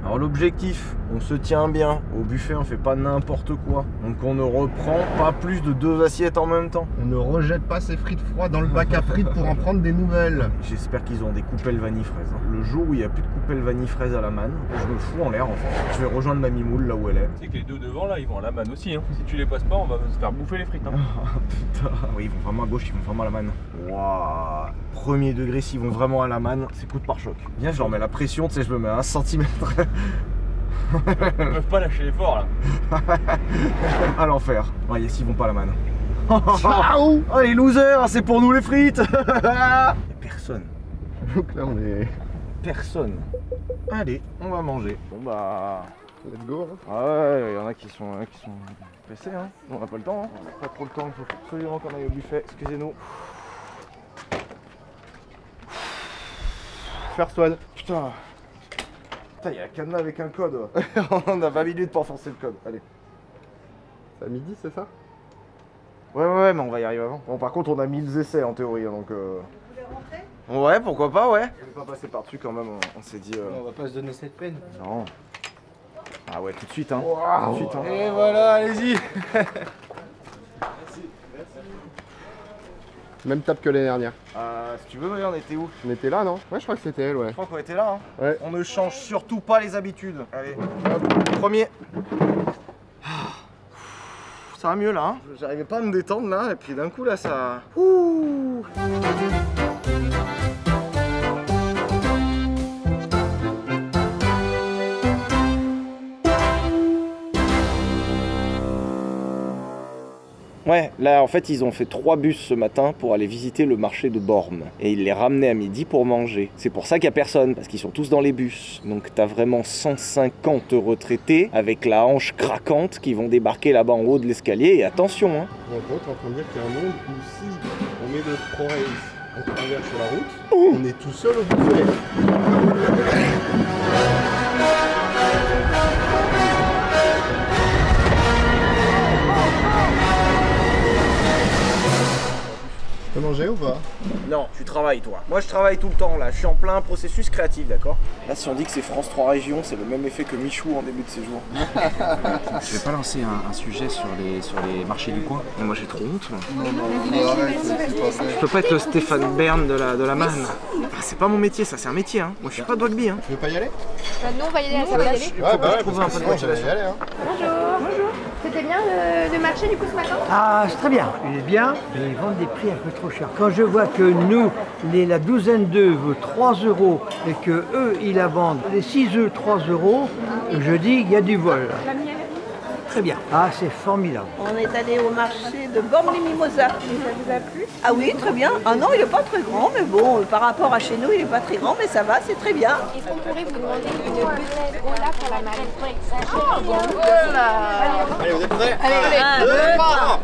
Speaker 5: Alors l'objectif, on se tient bien, au buffet on fait pas n'importe quoi, donc on ne reprend pas plus de 2 assiettes en même temps.
Speaker 2: On ne rejette pas ses frites froides dans le bac à frites pour en prendre des nouvelles.
Speaker 5: J'espère qu'ils ont des coupelles vanille fraise. Le jour où il n'y a plus de coupelles vanille fraise à la manne, je me fous en l'air en fait. Je vais rejoindre Mamie Moule là où elle est.
Speaker 9: Tu sais que les deux devant là, ils vont à la manne aussi. Hein. Si tu les passes pas, on va se faire bouffer les frites. Hein.
Speaker 5: Putain. Oui, ils vont vraiment à gauche, ils vont vraiment à la manne. Waouh. Premier degré, s'ils vont vraiment à la manne, c'est coup de pare-choc. Viens, je leur mets la pression, tu sais, je me mets à 1 centimètre.
Speaker 9: Ils peuvent pas lâcher l'effort là.
Speaker 5: À l'enfer. Ouais, s'ils vont pas à la manne. Ciao. Oh les losers, c'est pour nous les frites. Y'a personne.
Speaker 2: Donc là on est...
Speaker 5: Personne. Allez, on va manger. Bon bah...
Speaker 2: Let's go.
Speaker 5: Ah ouais, il y en a qui sont pressés hein. On n'a pas le temps hein. On n'a pas trop le temps, il faut absolument qu'on aille au buffet. Excusez-nous.
Speaker 2: First one.
Speaker 5: Putain. Putain, il y a un cadenas avec un code. On a 20 minutes pour forcer le code. Allez.
Speaker 2: C'est à midi, c'est ça?
Speaker 5: Ouais, mais on va y arriver avant. Bon, par contre, on a 1000 essais en théorie, donc... Vous
Speaker 11: voulez rentrer?
Speaker 5: Ouais, pourquoi pas, ouais. On va pas passer par-dessus quand même, on s'est dit...
Speaker 13: On va pas se donner cette peine.
Speaker 5: Non. Ah ouais, tout de suite, hein.
Speaker 2: Wow.
Speaker 5: Tout de suite, hein.
Speaker 13: Et voilà, allez-y.
Speaker 2: Même tape que l'année dernière.
Speaker 5: Si tu veux, on était où?
Speaker 2: On était là, non? Ouais, je crois que c'était elle, ouais.
Speaker 5: Je crois qu'on était là, hein.
Speaker 2: Ouais.
Speaker 5: On ne change surtout pas les habitudes. Allez, hop, premier. Ça va mieux là, hein. J'arrivais pas à me détendre là, et puis d'un coup là, ça... Ouh. Ouais, là en fait ils ont fait 3 bus ce matin pour aller visiter le marché de Bormes. Et ils les ramenaient à midi pour manger. C'est pour ça qu'il n'y a personne, parce qu'ils sont tous dans les bus. Donc t'as vraiment 150 retraités avec la hanche craquante qui vont débarquer là-bas en haut de l'escalier. Et attention hein.
Speaker 2: En gros, t'es en train de dire qu'il y a un monde où si on met notre ProRace, on traverse sur la route, on est tout seul au buffet. Tu peux manger ou pas?
Speaker 5: Non, tu travailles toi. Moi je travaille tout le temps là, je suis en plein processus créatif, d'accord? Là si on dit que c'est France 3 régions, c'est le même effet que Michou en début de séjour.
Speaker 3: Tu veux pas lancer un sujet sur les marchés du coin?
Speaker 5: Et moi j'ai trop honte moi.
Speaker 2: Non, arrête, c'est pas vrai.
Speaker 5: Je peux pas être le Stéphane Bern de la manne. Ah, c'est pas mon métier, ça c'est un métier hein. Moi je suis pas de rugby hein.
Speaker 2: Tu veux pas y aller?
Speaker 6: Nous on va y aller, ça va y aller.
Speaker 2: Ouais, bah ouais,
Speaker 5: trouver un peu de motivation.
Speaker 2: y aller, hein.
Speaker 6: Bonjour. C'était bien le marché du coup ce matin?
Speaker 16: Ah, c'est très bien. Il est bien, mais ils vendent des prix un peu trop chers. Quand je vois que nous, la douzaine d'œufs vaut 3 € et que eux, ils la vendent, les 6 œufs 3 €, je dis il y a du vol. Très bien. Ah, c'est formidable.
Speaker 11: On est allé au marché de Bormes-les-Mimosas.
Speaker 6: Et ça vous a plu?
Speaker 11: Ah oui, très bien. Ah non, il n'est pas très grand, mais bon, par rapport à chez nous, il n'est pas très grand, mais ça va, c'est très bien.
Speaker 6: Est-ce qu'on pourrait vous demander une petite cola pour la marine?
Speaker 11: Ah bon, voilà.
Speaker 2: Allez, vous êtes prêts?
Speaker 11: Allez,
Speaker 2: 1, 2, 3.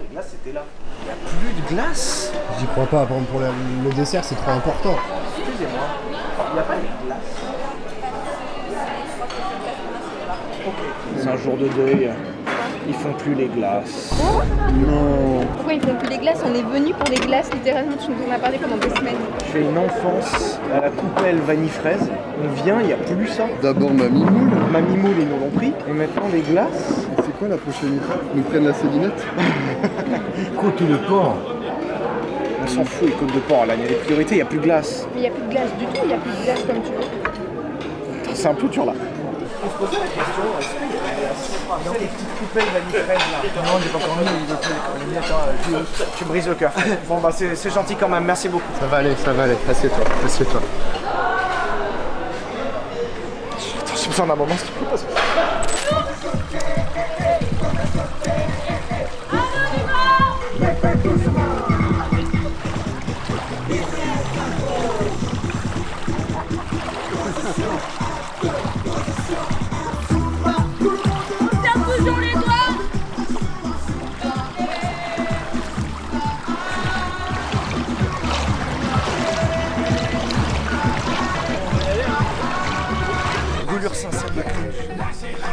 Speaker 5: Les glaces c'était là. Il n'y a plus de glace?
Speaker 2: J'y crois pas, par exemple pour le dessert c'est trop important.
Speaker 5: Excusez-moi, il n'y a pas de glace. Ok. C'est un jour de deuil. Ils font plus les glaces. Non.
Speaker 6: Pourquoi ils font plus les glaces? On est venu pour les glaces, littéralement, tu nous en as parlé pendant 2 semaines.
Speaker 5: J'ai une enfance à la coupelle vanille fraise. On vient, il n'y a plus ça.
Speaker 2: D'abord Mamie Moule.
Speaker 5: Mamie Moule, ils nous l'ont pris. Et maintenant les glaces.
Speaker 2: C'est quoi la prochaine étape? Ils nous prennent la célinette?
Speaker 16: Côte le port.
Speaker 5: s'en fout, les côtes de porc, là, il y a des priorités, il n'y a plus de glace.
Speaker 10: Mais il n'y a plus de glace du tout, il n'y a plus de glace comme tu veux.
Speaker 5: C'est un peu dur là. On se posait la question, est-ce qu'il y a des petites coupelles vanille-fraise là? Non, j'ai pas encore mis, tu brises le cœur. Bon bah c'est gentil quand même, merci beaucoup.
Speaker 2: Ça va aller, assieds-toi, assieds-toi.
Speaker 5: Attends, j'ai besoin d'un moment s'il te plaît parce que...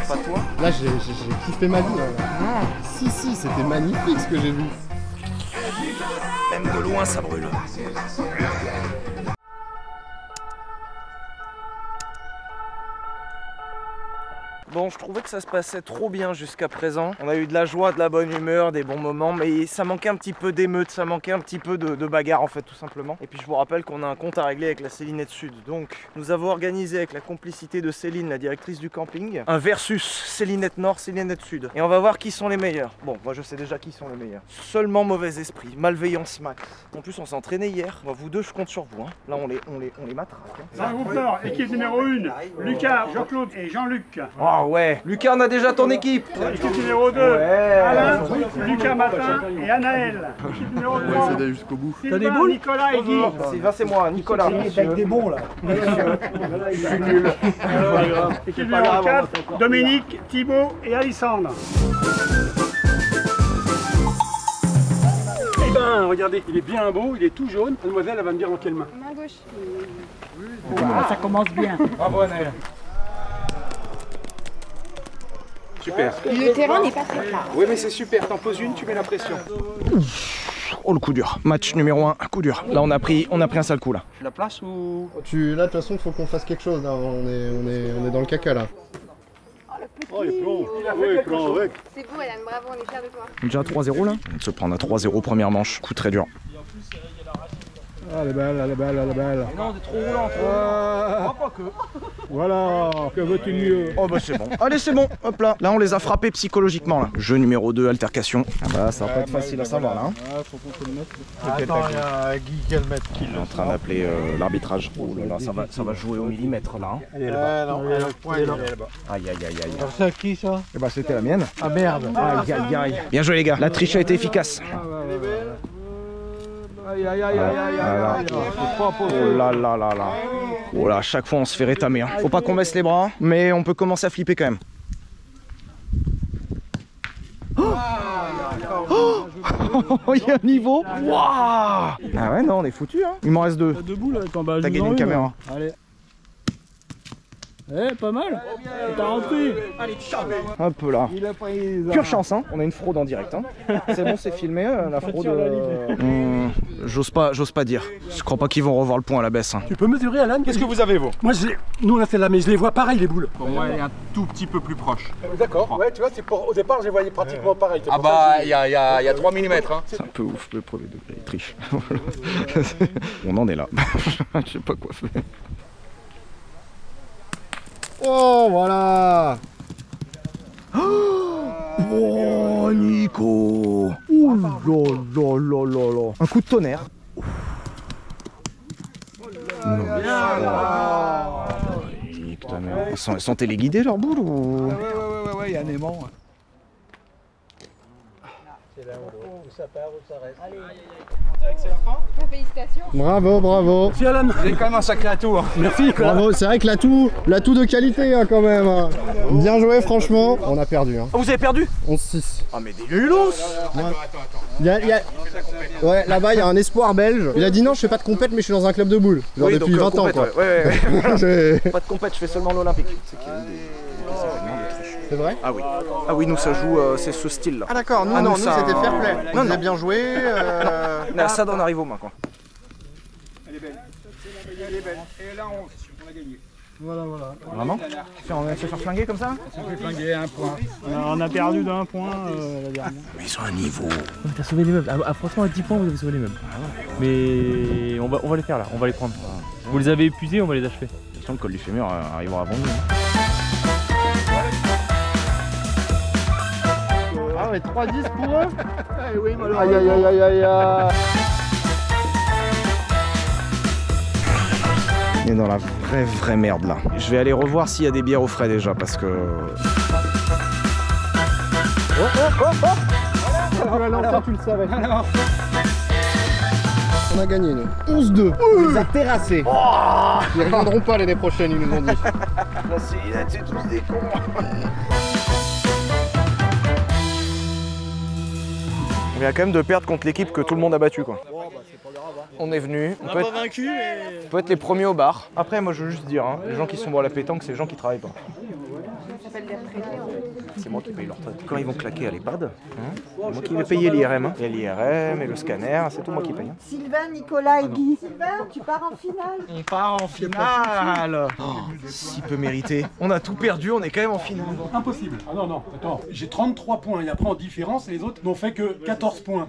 Speaker 5: Pas toi?
Speaker 2: Là j'ai kiffé ma vie. Là. Si, c'était magnifique ce que j'ai vu.
Speaker 5: Même de loin ça brûle. Bon, je trouvais que ça se passait trop bien jusqu'à présent. On a eu de la joie, de la bonne humeur, des bons moments, mais ça manquait un petit peu d'émeute, ça manquait un petit peu de bagarre en fait, tout simplement. Et puis je vous rappelle qu'on a un compte à régler avec la Célinette Sud. Donc, nous avons organisé avec la complicité de Céline, la directrice du camping, un versus Célinette Nord, Célinette Sud. Et on va voir qui sont les meilleurs. Bon, moi je sais déjà qui sont les meilleurs. Seulement mauvais esprit, malveillance max. En plus, on s'est entraîné hier. Moi, vous deux, je compte sur vous. Hein. Là, on les matraque. Hein.
Speaker 17: Dans le groupe Nord, équipe numéro 1, Lucas, Jean-Claude et Jean-Luc.
Speaker 5: Oh ouais, Lucas, on a déjà ton équipe.
Speaker 17: Équipe numéro 2, Alain, Lucas Martin et Anaël. Équipe numéro 3,
Speaker 12: on va essayer d'aller jusqu'au bout.
Speaker 17: Sylvain, Nicolas et Guy.
Speaker 5: Sylvain, c'est moi, Nicolas.
Speaker 16: Avec des bons là.
Speaker 5: Je suis nul.
Speaker 17: Équipe numéro 4, Dominique, Thibaut et Alexandre. Eh ben, regardez, il est bien beau, il est tout jaune. Mademoiselle, elle va me dire dans quelle main.
Speaker 10: Main gauche.
Speaker 17: Ça commence bien.
Speaker 5: Bravo, Anaël.
Speaker 3: Super.
Speaker 10: Le terrain n'est pas très plat.
Speaker 3: Oui, mais c'est super. T'en poses une, tu mets la pression.
Speaker 5: Oh le coup dur. Match numéro 1, coup dur. Là on a pris un sale coup là.
Speaker 3: La place ou...
Speaker 2: Là de toute façon il faut qu'on fasse quelque chose là, on est dans le caca là.
Speaker 10: Oh le petit.
Speaker 17: Il prend avec.
Speaker 10: C'est beau Alan, bravo, on est fiers de toi.
Speaker 5: Déjà 3-0 là. On se prendre à 3-0 première manche, coup très dur.
Speaker 17: Ah, elle est belle, elle est belle, elle est belle.
Speaker 5: Mais non, t'es trop roulant, pas que.
Speaker 17: Voilà, que veux-tu mieux?
Speaker 5: Oh bah c'est bon. Allez, c'est bon, hop là. Là, on les a frappés psychologiquement là. Jeu numéro 2, altercation. Ah bah ça va pas être facile à savoir là. Hein.
Speaker 17: Ah, faut qu'on se le mette.
Speaker 2: Attends, il y a Guy qui va le mettre.
Speaker 5: Il est en train d'appeler l'arbitrage. Oh là là, ça va jouer au millimètre là. Hein.
Speaker 2: Elle est là-bas. Non, elle est point, elle est là-bas.
Speaker 5: Aïe aïe aïe aïe.
Speaker 16: C'est à qui ça?
Speaker 5: Eh bah c'était la mienne.
Speaker 16: Ah merde.
Speaker 5: Aïe aïe aïe. Bien joué les gars. La triche a été efficace.
Speaker 16: Aïe aïe aïe aïe aïe.
Speaker 5: Oh là là là là. Oh là, à chaque fois on se fait rétamer. Hein. Faut pas qu'on baisse les bras, mais on peut commencer à flipper quand même. Oh, il y a un niveau. Waouh. Ah ouais, non, on est foutu. Hein. Il m'en reste 2.
Speaker 17: Debout là,
Speaker 5: t'as gagné une caméra.
Speaker 17: Allez. Eh, pas mal. T'as rentré.
Speaker 5: Allez, ciao. Hop là. Pure chance, hein. On a une fraude en direct. Hein. C'est bon, c'est filmé, la fraude. J'ose pas dire. Je crois pas qu'ils vont revoir le point à la baisse. Hein.
Speaker 17: Tu peux mesurer, Alan?
Speaker 3: Qu'est-ce que vous avez, vous?
Speaker 17: Moi, nous, là, c'est là, mais je les vois pareil, les boules.
Speaker 3: Pour moi, il est un tout petit peu plus proche.
Speaker 17: D'accord, ouais, tu vois, au départ, je les voyais pratiquement pareil.
Speaker 3: Ah bah, il y a 3 mm. Hein.
Speaker 5: C'est un peu ouf, le premier degré, il triche. On en est là. Je sais pas quoi faire.
Speaker 2: Oh, voilà.
Speaker 5: Oh, Nico. Ouh là là là là. Un coup de tonnerre. Nique ta mère. Elles sont téléguidées leurs boules ou...
Speaker 16: Ouais, il y a un aimant.
Speaker 17: C'est là où ça part, où ça reste. Allez.
Speaker 10: On dirait que c'est la fin. Félicitations.
Speaker 2: Bravo, bravo.
Speaker 17: Merci Alan.
Speaker 3: Vous avez quand même un sacré atout. Hein.
Speaker 17: Merci.
Speaker 2: Bravo, c'est vrai que l'atout de qualité hein, quand même. Hein. Bien joué franchement. On a perdu. Hein.
Speaker 5: Oh, vous avez perdu?
Speaker 2: 11-6.
Speaker 5: Ah mais des nulos.
Speaker 2: Ouais, là-bas il y a un espoir belge. Il a dit non, je fais pas de compète mais je suis dans un club de boules. Genre
Speaker 5: oui,
Speaker 2: depuis
Speaker 5: donc,
Speaker 2: 20 ans quoi.
Speaker 5: Ouais. Pas de compète, je fais seulement l'Olympique.
Speaker 2: C'est vrai?
Speaker 5: Ah oui. Ah oui, nous ça joue, c'est ce style là.
Speaker 2: Ah d'accord, nous c'était fair play. On a bien joué.
Speaker 5: Ça on arrive aux mains quoi.
Speaker 17: Elle est belle. Elle est belle. Et là, on l'a gagné.
Speaker 5: Voilà.
Speaker 1: Vraiment? On va se faire flinguer comme ça?
Speaker 17: Ça fait flinguer 1 point. On a perdu d'1 point la dernière.
Speaker 1: Mais ils ont un niveau.
Speaker 9: T'as sauvé les meubles. Franchement, à 10 points, vous avez sauvé les meubles. Mais on va les faire là, on va les prendre. Vous les avez épuisés, on va les achever. De toute façon, le col du fémur arrivera avant nous.
Speaker 5: Ah ouais, 3-10 pour eux.
Speaker 2: Eh oui, malheureusement. Aïe.
Speaker 1: On est dans la vraie merde là. Je vais aller revoir s'il y a des bières au frais déjà parce que...
Speaker 2: Tu le savais. On a gagné nous. 11-2. On les a terrassés. Ils ne reviendront pas l'année prochaine, ils nous ont dit.
Speaker 1: C'est tous des cons. On vient quand même de perdre contre l'équipe que tout le monde a battu quoi. On est venu, on peut être les premiers au bar. Après moi je veux juste dire, hein, les gens qui sont bons à la pétanque c'est les gens qui travaillent pas. C'est moi qui paye leur retraite. Quand ils vont claquer à l'EHPAD, c'est moi qui vais payer l'IRM. Il y a l'IRM et le scanner, c'est tout moi qui paye.
Speaker 11: Sylvain, Nicolas et Guy. Sylvain, tu pars en finale.
Speaker 1: On part en finale. Si peu mérité. On a tout perdu, on est quand même en finale.
Speaker 17: Impossible. Ah non, attends. J'ai 33 points et après en différence, les autres n'ont fait que 14 points.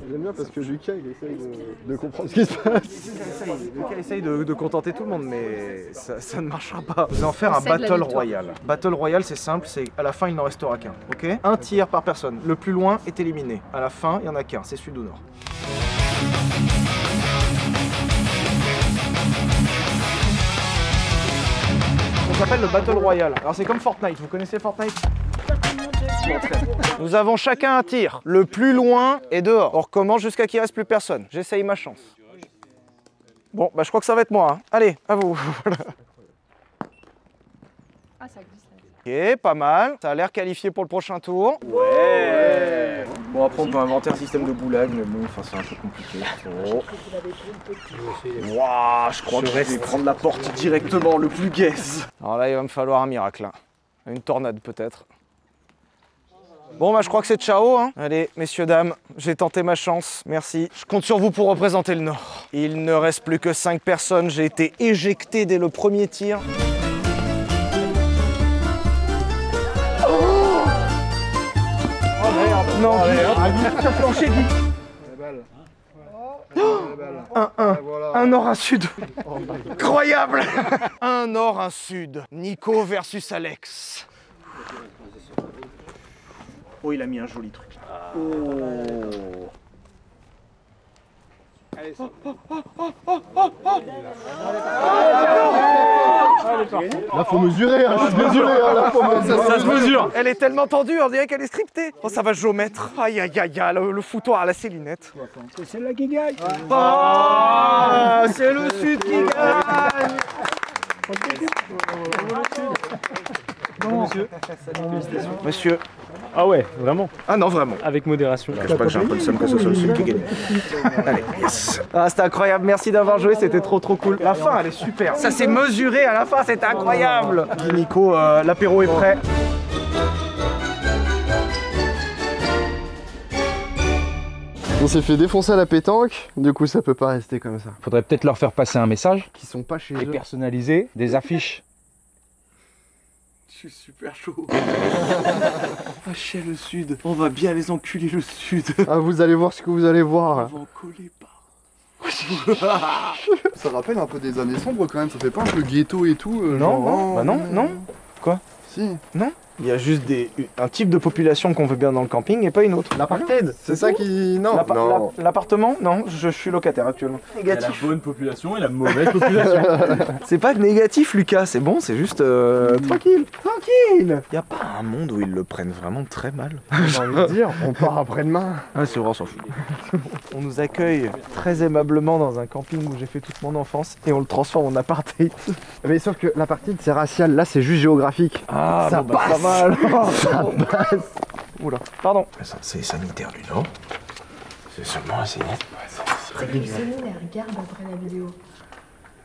Speaker 2: J'aime bien parce que Lucas il essaye de comprendre ce qui se passe.
Speaker 1: Lucas essaye de contenter tout le monde mais ça ne marchera pas. Vous allez en faire un Battle Royale. Battle Royale c'est simple, c'est à la fin il n'en restera qu'un. Ok? Un tir par personne. Le plus loin est éliminé. À la fin il n'y en a qu'un, c'est sud ou nord. Ça s'appelle le Battle Royale. Alors c'est comme Fortnite, vous connaissez Fortnite? Nous avons chacun un tir. Le plus loin est dehors. On recommence jusqu'à qu'il ne reste plus personne. J'essaye ma chance. Bon, bah je crois que ça va être moi. Hein. Allez, à vous.
Speaker 6: Ah, ça glisse là.
Speaker 1: Ok, pas mal. Ça a l'air qualifié pour le prochain tour. Ouais. Bon, après on peut inventer un système de goulag, mais bon, enfin, c'est un peu compliqué. Oh. Waouh, je crois que je vais prendre la porte directement, le plus guess. Alors là, il va me falloir un miracle. Hein. Une tornade peut-être. Bon bah je crois que c'est ciao hein. Allez messieurs dames, j'ai tenté ma chance, merci. Je compte sur vous pour représenter le Nord. Il ne reste plus que 5 personnes, j'ai été éjecté dès le premier tir. Oh merde. Non, t'as planché Guy. Un nord, un sud. Incroyable. Un nord, un sud. Nico versus Alex. Oh, il a mis un joli truc. Oh.
Speaker 2: Là faut mesurer, hein, ça se mesure, là,
Speaker 1: ça se mesure. Elle est tellement tendue, on dirait qu'elle est scriptée. Oh, ça va géomètre. Aïe aïe aïe aïe, le foutoir à la célinette.
Speaker 17: C'est celle-là qui gagne.
Speaker 1: Oh, c'est le sud qui gagne.
Speaker 9: Bon, monsieur.
Speaker 1: Monsieur.
Speaker 9: Ah ouais, vraiment?
Speaker 1: Ah non, vraiment.
Speaker 9: Avec modération.
Speaker 1: Je sais pas que j'ai un peu le seum que ce soit le sud qui gagne. Allez, yes. Ah, c'était incroyable, merci d'avoir joué, c'était trop cool. La fin, elle est super. Ça s'est mesuré à la fin, c'était incroyable. Guy, Nico, l'apéro est prêt.
Speaker 2: On s'est fait défoncer à la pétanque, du coup ça peut pas rester comme ça.
Speaker 3: Faudrait peut-être leur faire passer un message.
Speaker 2: Qui sont pas chez
Speaker 3: et
Speaker 2: eux.
Speaker 3: personnaliser des affiches.
Speaker 1: Je suis super chaud. On va chier le sud. On va bien les enculer le sud.
Speaker 2: Ah, vous allez voir ce que vous allez voir.
Speaker 1: On va en coller pas.
Speaker 12: Ça rappelle un peu des années sombres quand même, ça fait pas un peu ghetto et tout
Speaker 1: Non, non, bah non. Quoi?
Speaker 12: Si.
Speaker 1: Non. Il y a juste un type de population qu'on veut bien dans le camping et pas une autre.
Speaker 2: L'apartheid, c'est ça qui... Non, non.
Speaker 1: L'appartement? Non, je suis locataire actuellement. Négatif.
Speaker 9: Il y a la bonne population et la mauvaise population.
Speaker 1: C'est pas négatif Lucas, c'est bon, c'est juste tranquille. Tranquille. Y a pas un monde où ils le prennent vraiment très mal.
Speaker 2: J'ai envie de dire, on part après-demain.
Speaker 1: Ah c'est vrai, on s'en fout. On nous accueille très aimablement dans un camping où j'ai fait toute mon enfance et on le transforme en apartheid.
Speaker 2: Mais sauf que l'apartheid c'est racial, là c'est juste géographique.
Speaker 1: Ah
Speaker 2: ça
Speaker 1: bon,
Speaker 2: passe.
Speaker 1: Ça va alors. Ça passe. Oula, pardon.
Speaker 7: C'est sanitaire du Nord. C'est seulement assez net.
Speaker 6: Regarde après la vidéo.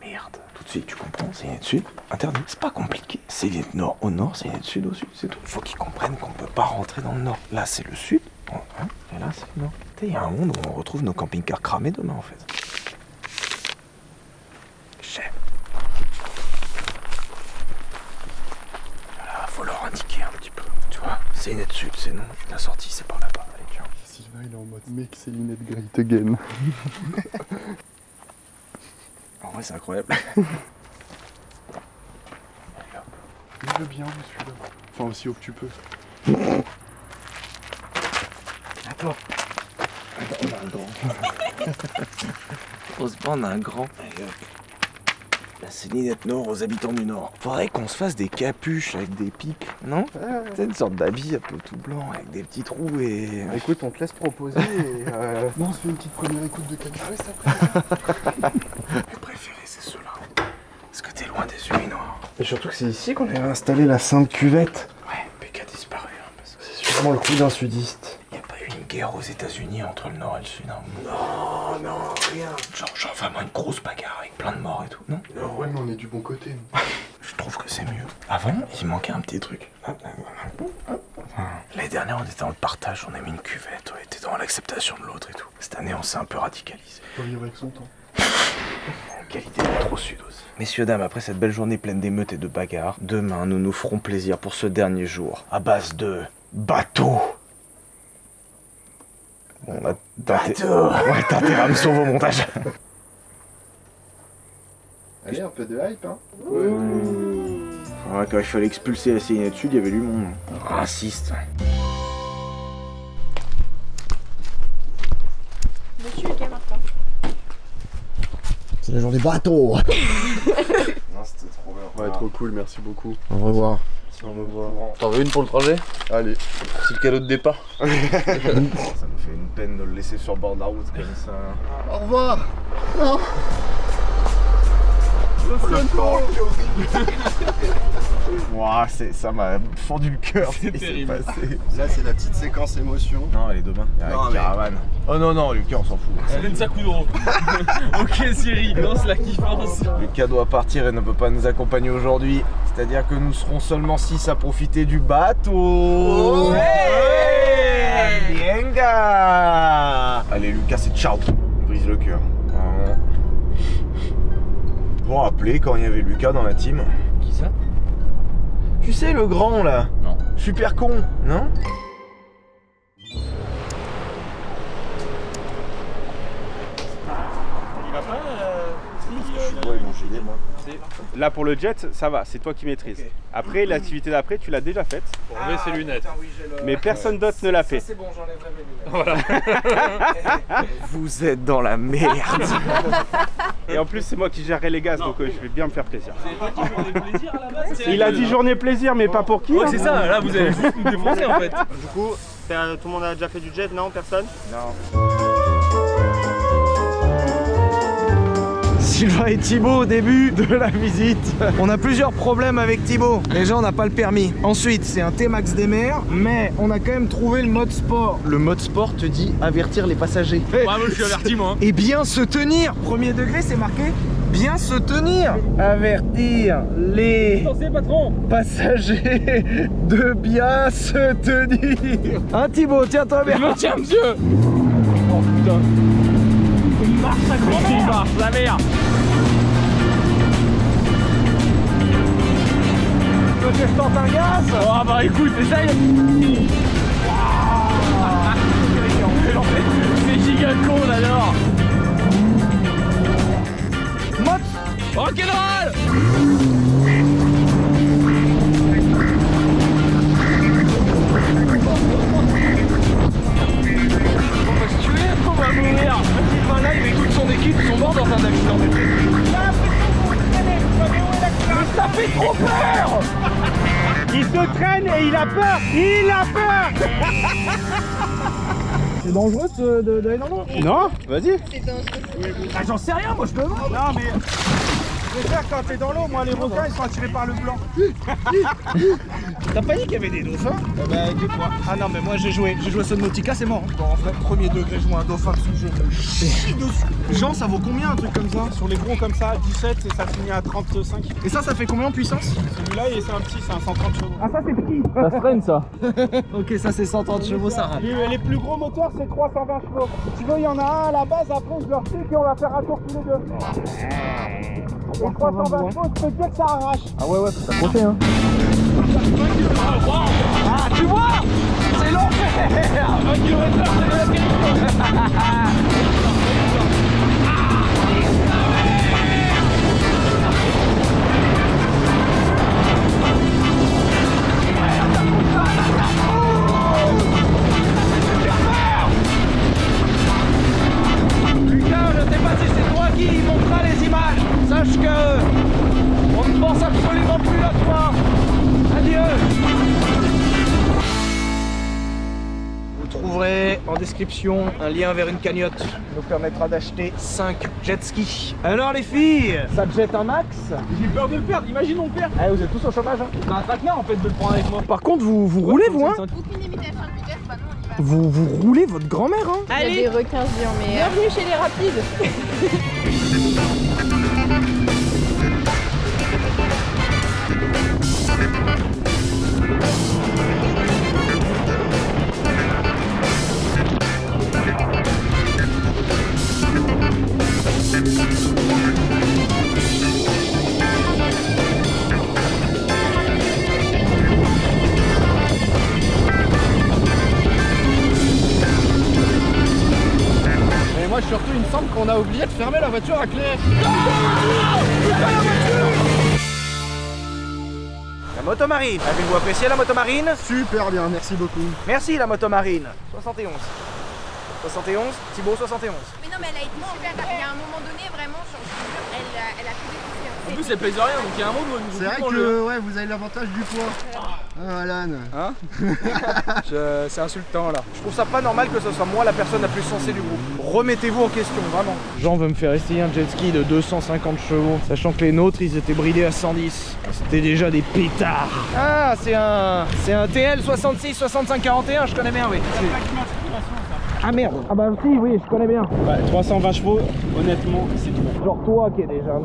Speaker 7: Merde. Tout de suite, tu comprends, c'est net sud, interdit. C'est pas compliqué. C'est net nord au nord, c'est net sud au sud, c'est tout. Il faut qu'ils comprennent qu'on peut pas rentrer dans le nord. Là, c'est le sud,
Speaker 1: Et là, c'est non. Il y a un monde où on retrouve nos camping-cars cramés demain en fait. Voilà, faut leur indiquer un petit peu. Tu vois, c'est net sud, c'est non. La sortie, c'est par là-bas. Allez, tiens.
Speaker 12: Sylvain, il est en mode mec, c'est lunettes great again.
Speaker 1: En vrai, c'est incroyable.
Speaker 12: Il veut bien, celui-là. Enfin, aussi haut que tu peux.
Speaker 1: Attends. On a un grand. Heureusement, on a un grand. Là, c'est Ninette Nord aux habitants du Nord. Faudrait qu'on se fasse des capuches avec des pics, non? C'est une sorte d'habit un peu tout blanc avec des petits trous et...
Speaker 12: Écoute, on te laisse proposer et bon, on se fait une petite première écoute de capuche après.
Speaker 1: Mes préférés, c'est ceux-là. Parce que t'es loin des urinoirs.
Speaker 5: Et surtout que c'est ici qu'on avait installé la sainte cuvette.
Speaker 1: Ouais, mais qui a disparu. Hein, parce que
Speaker 5: c'est sûrement le coup d'un sudiste.
Speaker 1: Y a pas eu une guerre aux États-Unis entre le Nord et le Sud, hein?
Speaker 5: Non, rien.
Speaker 1: Genre vraiment une grosse bagarre avec plein de morts et tout, non?
Speaker 12: Non, ouais, mais on est du bon côté.
Speaker 1: Je trouve que c'est mieux. Avant, il manquait un petit truc. L'année dernière, on était dans le partage, on a mis une cuvette, on était dans l'acceptation de l'autre et tout. Cette année, on s'est un peu radicalisé.
Speaker 12: Faut vivre avec son temps.
Speaker 1: Quelle idée trop sud aussi. Messieurs, dames, après cette belle journée pleine d'émeutes et de bagarres, demain, nous nous ferons plaisir pour ce dernier jour, à base de bateaux. On a t'as intérêt à me sauver au montage.
Speaker 12: Allez, un peu de hype, hein.
Speaker 1: Ouais, quand il fallait expulser la Céline Sud, il y avait du monde. Raciste.
Speaker 10: Monsieur et Martin.
Speaker 15: C'est la journée bateau.
Speaker 12: Non, c'était trop bien. Ouais, trop cool, merci beaucoup.
Speaker 15: Au revoir.
Speaker 12: Au revoir.
Speaker 9: T'en veux une pour le trajet?
Speaker 12: Allez.
Speaker 9: C'est le cadeau de départ.
Speaker 1: Ça me fait une peine de le laisser sur le bord de la route comme ça.
Speaker 12: Au revoir. Non.
Speaker 1: Ouah, ça m'a fendu le cœur. C'est terrible.
Speaker 2: Là, c'est la petite séquence émotion.
Speaker 1: Non, elle est demain. Il y a une caravane. Oh non, non, Lucas, on s'en fout.
Speaker 4: Elle donne sa coup d'euro. Ok, Siri, lance la kiffance.
Speaker 1: Lucas doit partir et ne peut pas nous accompagner aujourd'hui. C'est-à-dire que nous serons seulement 6 à profiter du bateau. Bienga. Allez, Lucas, c'est ciao. On brise le cœur. Vous vous rappelez quand il y avait Lucas dans la team?
Speaker 9: Qui ça?
Speaker 1: Tu sais, le grand là?
Speaker 9: Non.
Speaker 1: Super con, non?
Speaker 4: Il va pas
Speaker 2: ils m'ont gêné, moi.
Speaker 18: Là pour le jet, ça va, c'est toi qui maîtrises. Okay. Après, l'activité d'après, tu l'as déjà faite.
Speaker 4: Pour enlever ses lunettes.
Speaker 1: Putain, oui,
Speaker 18: mais personne d'autre ne l'a fait.
Speaker 1: C'est bon, j'enlèverai mes lunettes. Voilà. Vous êtes dans la merde.
Speaker 18: Et en plus, c'est moi qui gérerai les gaz, donc je vais bien me faire plaisir.
Speaker 4: C'est pas qui journée plaisir à la base?
Speaker 18: Il a dit journée plaisir, mais pas pour qui?
Speaker 4: Ouais, c'est ça, là vous allez juste nous défoncer en fait.
Speaker 19: Du coup, tout le monde a déjà fait du jet, non? Personne?
Speaker 1: Non.
Speaker 5: Sylvain et Thibaut au début de la visite. On a plusieurs problèmes avec Thibaut. Déjà, on n'a pas le permis. Ensuite, c'est un T-Max des mers, mais on a quand même trouvé le mode sport. Le mode sport te dit avertir les passagers.
Speaker 4: Ouais, moi je suis averti moi.
Speaker 5: Et bien se tenir. Premier degré, c'est marqué bien se tenir. Avertir les passagers de bien se tenir. Hein Thibaut, tiens-toi bien.
Speaker 4: Je me tiens, monsieur. Oh putain. Il marche à grand-mère. Il marche, la merde.
Speaker 5: Tu veux que je tente un gaz?
Speaker 4: Oh bah écoute, essaye. C'est giga con alors.
Speaker 5: Mode
Speaker 4: rock'n'roll. On va mourir.
Speaker 5: Sylvain là, il met toute son équipe, ils sont morts dans un accident de train. Mais ça fait trop peur. Il se traîne et il a peur. Il a peur. C'est dangereux d'aller dans l'eau? Non, vas-y.
Speaker 10: C'est dangereux.
Speaker 5: Ah, j'en sais rien, moi je me demande. Non mais... préfère quand t'es dans l'eau, moi les requins ils sont attirés par le blanc. T'as pas dit qu'il y avait des dauphins? Bah des fois. Ah non mais moi j'ai joué Subnautica, c'est mort. Bon, en vrai, premier degré, je vois un dauphin dessus, je me chie dessus. Jean, ça vaut combien un truc comme ça?
Speaker 17: Sur les gros comme ça, 17 et ça finit à 35.
Speaker 5: Et ça fait combien en puissance?
Speaker 17: Celui-là, c'est un petit, c'est un 130 chevaux.
Speaker 5: Ah ça c'est petit.
Speaker 9: Ça freine ça.
Speaker 5: Ok, ça c'est 130 chevaux, ça rame.
Speaker 17: Les plus gros moteurs, c'est 320 chevaux. Si tu veux, il y en a un à la base, après je leur pique et on va faire un tour tous les deux. Et 320 chevaux, je peux te dire que ça arrache.
Speaker 9: Ah ouais, faut s'accrocher hein.
Speaker 1: Ah, tu vois, c'est l'enfer. 20 km/h, Lucas, je sais pas si c'est toi qui montera les images. Sache que on ne pense absolument plus à toi. Adieu. Vous trouverez en description un lien vers une cagnotte qui nous permettra d'acheter 5 jet skis. Alors les filles, ça te jette un max?
Speaker 17: J'ai peur de le perdre, imagine on le perd.
Speaker 1: Eh, vous êtes tous au chômage hein?
Speaker 17: C'est un traquenard en fait de le prendre avec moi.
Speaker 1: Par contre vous roulez vous hein?
Speaker 6: Aucune limitation de vitesse, bah non.
Speaker 1: Vous roulez votre grand-mère hein?
Speaker 10: Il y a des requins géants, mais bienvenue chez les rapides.
Speaker 2: Mais moi surtout il me semble qu'on a oublié de fermer la voiture à clé.
Speaker 1: La motomarine. Avez-vous apprécié la motomarine?
Speaker 2: Super bien, merci beaucoup.
Speaker 1: Merci la motomarine. 71. 71, Thibaut 71.
Speaker 6: Mais non, mais elle a été super. Il y a un moment donné, vraiment, je te jure, elle a tout découvert.
Speaker 9: En plus elle pèse rien donc il y a un moment où elle nous
Speaker 2: C'est vrai que ouais, vous avez l'avantage du poids. Ah Alan.
Speaker 3: Hein? C'est insultant là.
Speaker 1: Je trouve ça pas normal que ce soit moi la personne la plus sensée du groupe. Remettez-vous en question, vraiment. Jean veut me faire essayer un jet ski de 250 chevaux, sachant que les nôtres ils étaient bridés à 110. C'était déjà des pétards. Ah, c'est un TL 66 65 41, je connais bien, oui. Ah merde. Ah bah si, oui, je connais bien.
Speaker 17: Bah, 320 chevaux, honnêtement, c'est trop.
Speaker 1: Genre toi qui est déjà un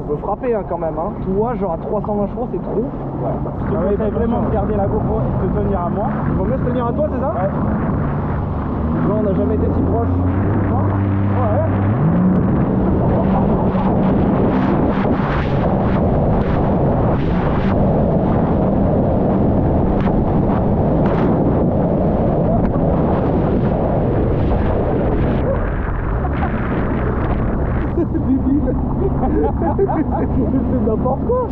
Speaker 1: peu frappé hein, quand même hein. Toi genre à 320 chevaux c'est trop.
Speaker 17: Ouais. Je te conseille vraiment de garder la GoPro et de te tenir à moi.
Speaker 1: Il vaut mieux se tenir à toi, c'est ça?
Speaker 17: Ouais.
Speaker 1: Non, on n'a jamais été si proche. Ouais. C'est n'importe quoi.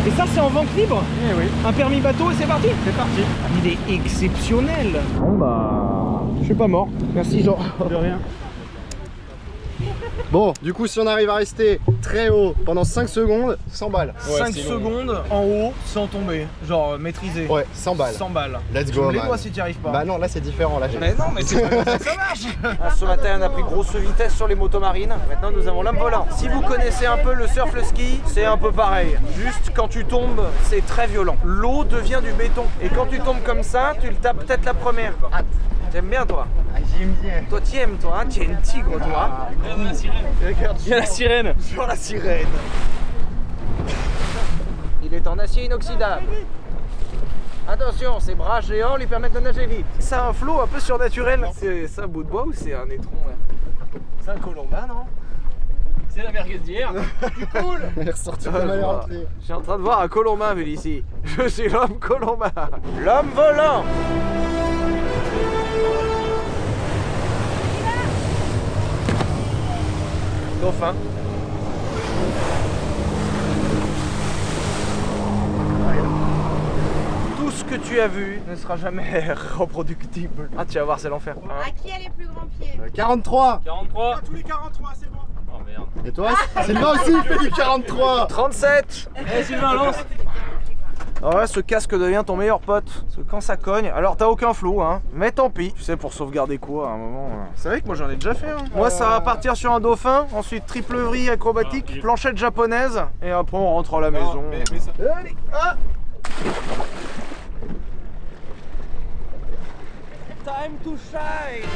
Speaker 1: Et ça c'est en vente libre?
Speaker 17: Eh oui.
Speaker 1: Un permis bateau et c'est parti?
Speaker 17: C'est parti.
Speaker 1: Il est exceptionnel. Bon bah... Je suis pas mort. Merci Jean.
Speaker 17: De rien.
Speaker 2: Bon, du coup, si on arrive à rester très haut pendant 5 secondes, 100 balles.
Speaker 1: Ouais, 5 secondes en haut sans tomber. Genre maîtrisé.
Speaker 2: Ouais, 100 balles.
Speaker 1: 100 balles.
Speaker 2: Let's go,
Speaker 1: les
Speaker 2: man.
Speaker 1: doigts si tu arrives pas.
Speaker 2: Bah non, là c'est différent. Là,
Speaker 1: mais non, mais c'est pas comme ça que ça marche. Ce matin, on a pris grosse vitesse sur les motomarines. Maintenant, nous avons l'homme volant. Si vous connaissez un peu le surf, le ski, c'est un peu pareil. Juste quand tu tombes, c'est très violent. L'eau devient du béton. Et quand tu tombes comme ça, tu le tapes peut-être la première. Ah, t'aimes bien toi?
Speaker 2: J'aime bien.
Speaker 1: Toi tu aimes toi, hein, tu es une tigre toi.
Speaker 9: Il y a la sirène.
Speaker 1: Regarde,
Speaker 9: Il y a la sirène.
Speaker 1: Sur la sirène. Il est en acier inoxydable. Attention, ses bras géants lui permettent de nager vite. C'est un flot un peu surnaturel. C'est un bout de bois ou c'est un étron là? C'est un colombin non?
Speaker 9: C'est la merguez d'hier.
Speaker 1: C'est cool.
Speaker 2: Elle est ressortie comme elle est rentrée.
Speaker 1: Je suis en train de voir un colombin vu d'ici. Je suis l'homme colombin. L'homme volant. Dauphin. Tout ce que tu as vu ne sera jamais reproductible. Ah, tu vas voir, c'est l'enfer.
Speaker 6: À qui a les plus grands pieds?
Speaker 2: 43.
Speaker 9: 43.
Speaker 17: Tous les 43, c'est bon.
Speaker 9: Oh merde.
Speaker 2: Et toi, Sylvain aussi il fait du 43.
Speaker 1: 37.
Speaker 9: Eh Sylvain, lance.
Speaker 5: Alors là, ce casque devient ton meilleur pote. Parce que quand ça cogne, alors t'as aucun flow, hein. Mais tant pis. Tu sais, pour sauvegarder quoi à un moment. C'est vrai que moi j'en ai déjà fait. Hein. Moi, ça va partir sur un dauphin. Ensuite, triple vrille acrobatique, planchette japonaise. Et après, on rentre à la maison. Allez, ah. Time to shine.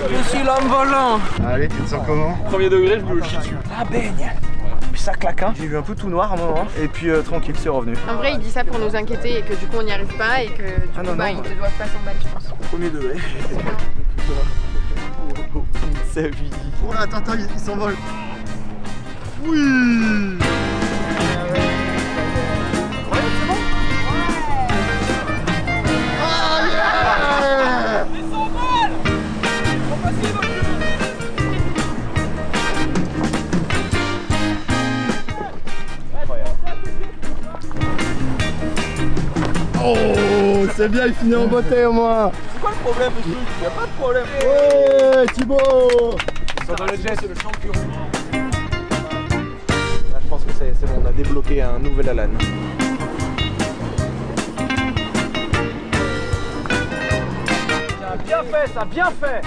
Speaker 5: Je suis l'homme volant.
Speaker 2: Allez, tu te sens comment?
Speaker 9: Premier degré, je me chie dessus.
Speaker 5: La baigne. Puis ça claque, hein. J'ai vu un peu tout noir à un moment. Et puis tranquille, c'est revenu.
Speaker 6: En vrai, il dit ça pour nous inquiéter et que du coup on n'y arrive pas et que du coup,
Speaker 5: non,
Speaker 6: bah,
Speaker 5: non.
Speaker 6: ils ne doivent pas s'emballer, je pense.
Speaker 5: Premier degré. Sa vie.
Speaker 2: Oh là, attends, il s'envole. Oui. Oh, c'est bien, il finit en beauté au moins.
Speaker 5: C'est quoi le problème, monsieur? Y'a pas de problème.
Speaker 2: Ouais, Thibaut.
Speaker 5: Dans le jet, c'est le champion. Là, je pense que c'est bon, on a débloqué un nouvel Alan. Ça a bien fait, ça a bien fait.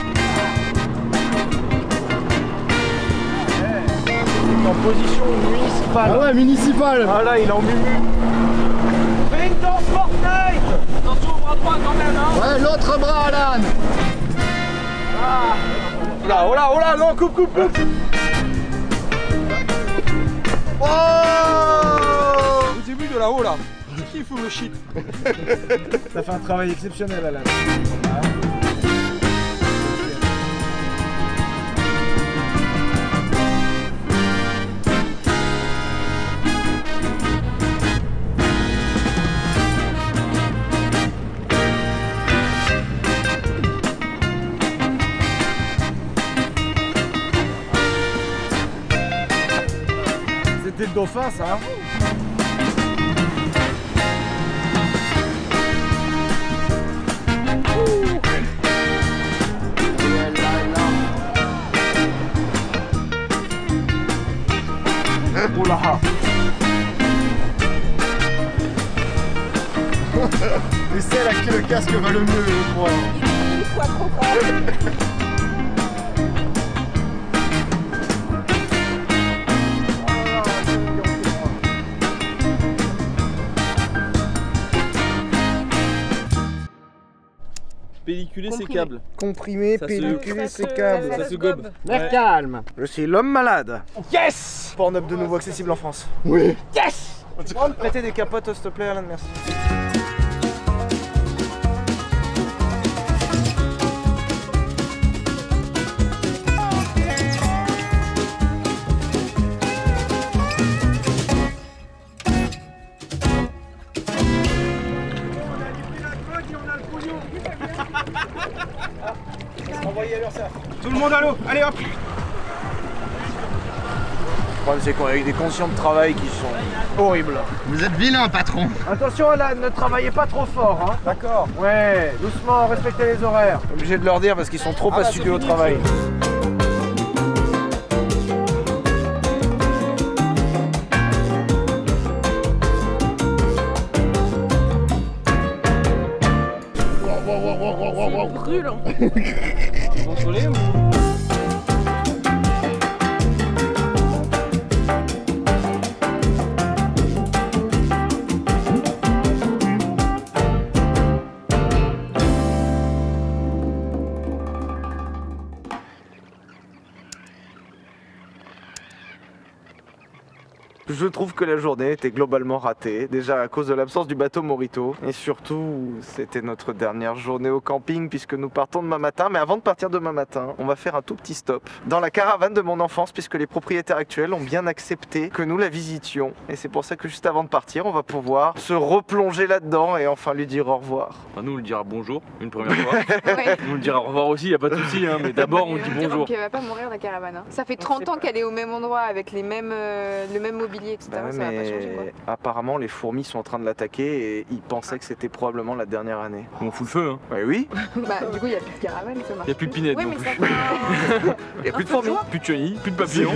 Speaker 5: Ouais. En position municipale.
Speaker 2: Ah ouais, municipale.
Speaker 5: Ah là, il est en mumu. Fais une danse Fortnite. Attention au bras droit quand même, hein.
Speaker 2: Ouais, l'autre bras, Alan.
Speaker 5: Ah. Oh là, oh là, non, coupe, coupe, coupe. Oh.
Speaker 3: Au début de là-haut là, qui kiffe le shit.
Speaker 5: Ça fait un travail exceptionnel, Alan. C'était le dauphin, ça, hein. Oula.
Speaker 2: Et c'est là qui le casque va le mieux, je crois.
Speaker 11: Il faut trop grand.
Speaker 9: Pelliculer ses câbles.
Speaker 5: Comprimer, pelliculer ses câbles.
Speaker 9: Ça se gobe.
Speaker 2: Mais calme.
Speaker 5: Je suis l'homme malade. Yes. Pornhub de nouveau accessible en France.
Speaker 2: Oui.
Speaker 5: Yes. Tu pourras me prêter des capotes, s'il te plaît, Alan, merci.
Speaker 3: Tout le monde à l'eau, allez hop.
Speaker 5: Le problème, c'est qu'on a eu des conditions de travail qui sont horribles.
Speaker 2: Vous êtes vilain, patron.
Speaker 5: Attention, Alan, ne travaillez pas trop fort, hein. D'accord. Ouais, doucement, respectez les horaires. Obligé de leur dire parce qu'ils sont trop assidués au travail.
Speaker 11: Brûlant.
Speaker 9: Contrôlé ou...
Speaker 1: Je trouve que la journée était globalement ratée, déjà à cause de l'absence du bateau Morito, et surtout c'était notre dernière journée au camping puisque nous partons demain matin. Mais avant de partir demain matin, on va faire un tout petit stop dans la caravane de mon enfance puisque les propriétaires actuels ont bien accepté que nous la visitions. Et c'est pour ça que juste avant de partir, on va pouvoir se replonger là-dedans et enfin lui dire au revoir.
Speaker 9: Enfin, nous on lui dira bonjour une première fois. Nous on lui dira au revoir aussi, y a pas de souci, hein, mais d'abord on dit bonjour.
Speaker 10: Donc elle va pas mourir la caravane. Hein. Ça fait 30 ans qu'elle est au même endroit avec les mêmes, le même mobilier, etc.
Speaker 1: Bah ouais,
Speaker 10: ça va pas changer quoi.
Speaker 1: Apparemment les fourmis sont en train de l'attaquer et ils pensaient que c'était probablement la dernière année.
Speaker 9: On fout le feu, hein.
Speaker 1: Ouais, oui.
Speaker 10: Bah du coup il y a plus de caravane, ça marche.
Speaker 9: Y a plus de pinette
Speaker 10: oui,
Speaker 9: non
Speaker 10: mais
Speaker 9: plus.
Speaker 10: Ça
Speaker 9: y a plus de fourmis, plus de chenilles, plus de papillons,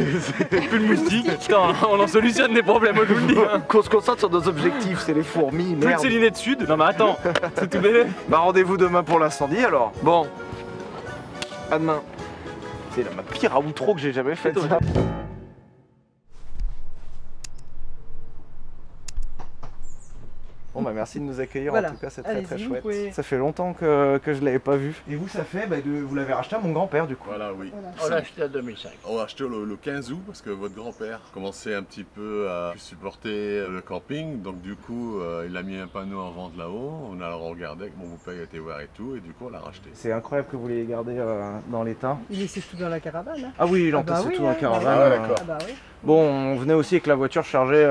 Speaker 9: plus de moustiques. Putain, on en solutionne des problèmes, je vous le dis. Hein.
Speaker 1: Qu'on se concentre sur nos objectifs, c'est les fourmis,
Speaker 9: plus
Speaker 1: merde.
Speaker 9: de Célinette Sud. Non mais attends, c'est tout bébé.
Speaker 1: Bah rendez-vous demain pour l'incendie alors. Bon, à demain. C'est la pire outro que j'ai jamais faite. Bon bah merci de nous accueillir,
Speaker 16: voilà.
Speaker 1: En tout cas c'est très très chouette.
Speaker 16: Oui.
Speaker 1: Ça fait longtemps que je l'avais pas vu. Et vous ça fait, vous l'avez racheté à mon grand-père du coup.
Speaker 20: Voilà, oui.
Speaker 16: Voilà.
Speaker 20: On l'a acheté en 2005. On l'a acheté le 15 août parce que votre grand-père commençait un petit peu à supporter le camping. Donc du coup il a mis un panneau en vente là-haut. On a regardé, mon beau-père était ouvert et tout, et du coup on l'a racheté.
Speaker 1: C'est incroyable que vous l'ayez gardé dans l'état.
Speaker 16: Il laissait tout dans la caravane. Hein.
Speaker 1: Ah oui, il entassait tout dans la caravane.
Speaker 20: Ah, d'accord.
Speaker 16: Ah bah oui.
Speaker 1: Bon, on venait aussi avec la voiture chargée.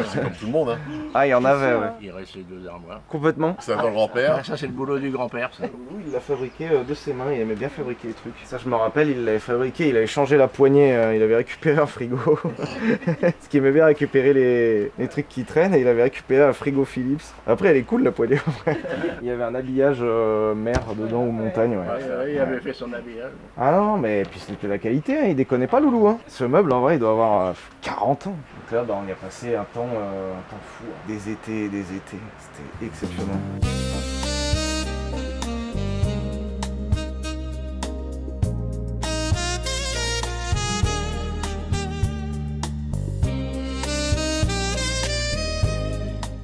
Speaker 20: C'est comme tout le monde. Hein.
Speaker 1: Ah, il y en avait, ouais.
Speaker 20: Il reste les 2 armoires.
Speaker 1: Complètement.
Speaker 20: C'est un grand-père.
Speaker 19: Ah, ça, c'est le boulot du grand-père, ça.
Speaker 1: Il l'a fabriqué de ses mains, il aimait bien fabriquer les trucs. Ça, je me rappelle, il l'avait fabriqué, il avait changé la poignée, il avait récupéré un frigo. Ce qui aimait bien récupérer les trucs qui traînent, et il avait récupéré un frigo Philips. Après, elle est cool, la poignée. Il y avait un habillage mer dedans ou montagne, ouais.
Speaker 19: Il avait fait son habillage.
Speaker 1: Ah non, mais puis c'était la qualité, hein, il déconnait pas, Loulou. Hein. Ce meuble, en vrai, il doit avoir 40 ans. Donc là, on y a passé un temps fou. Hein. Des étés et des étés. C'était exceptionnel.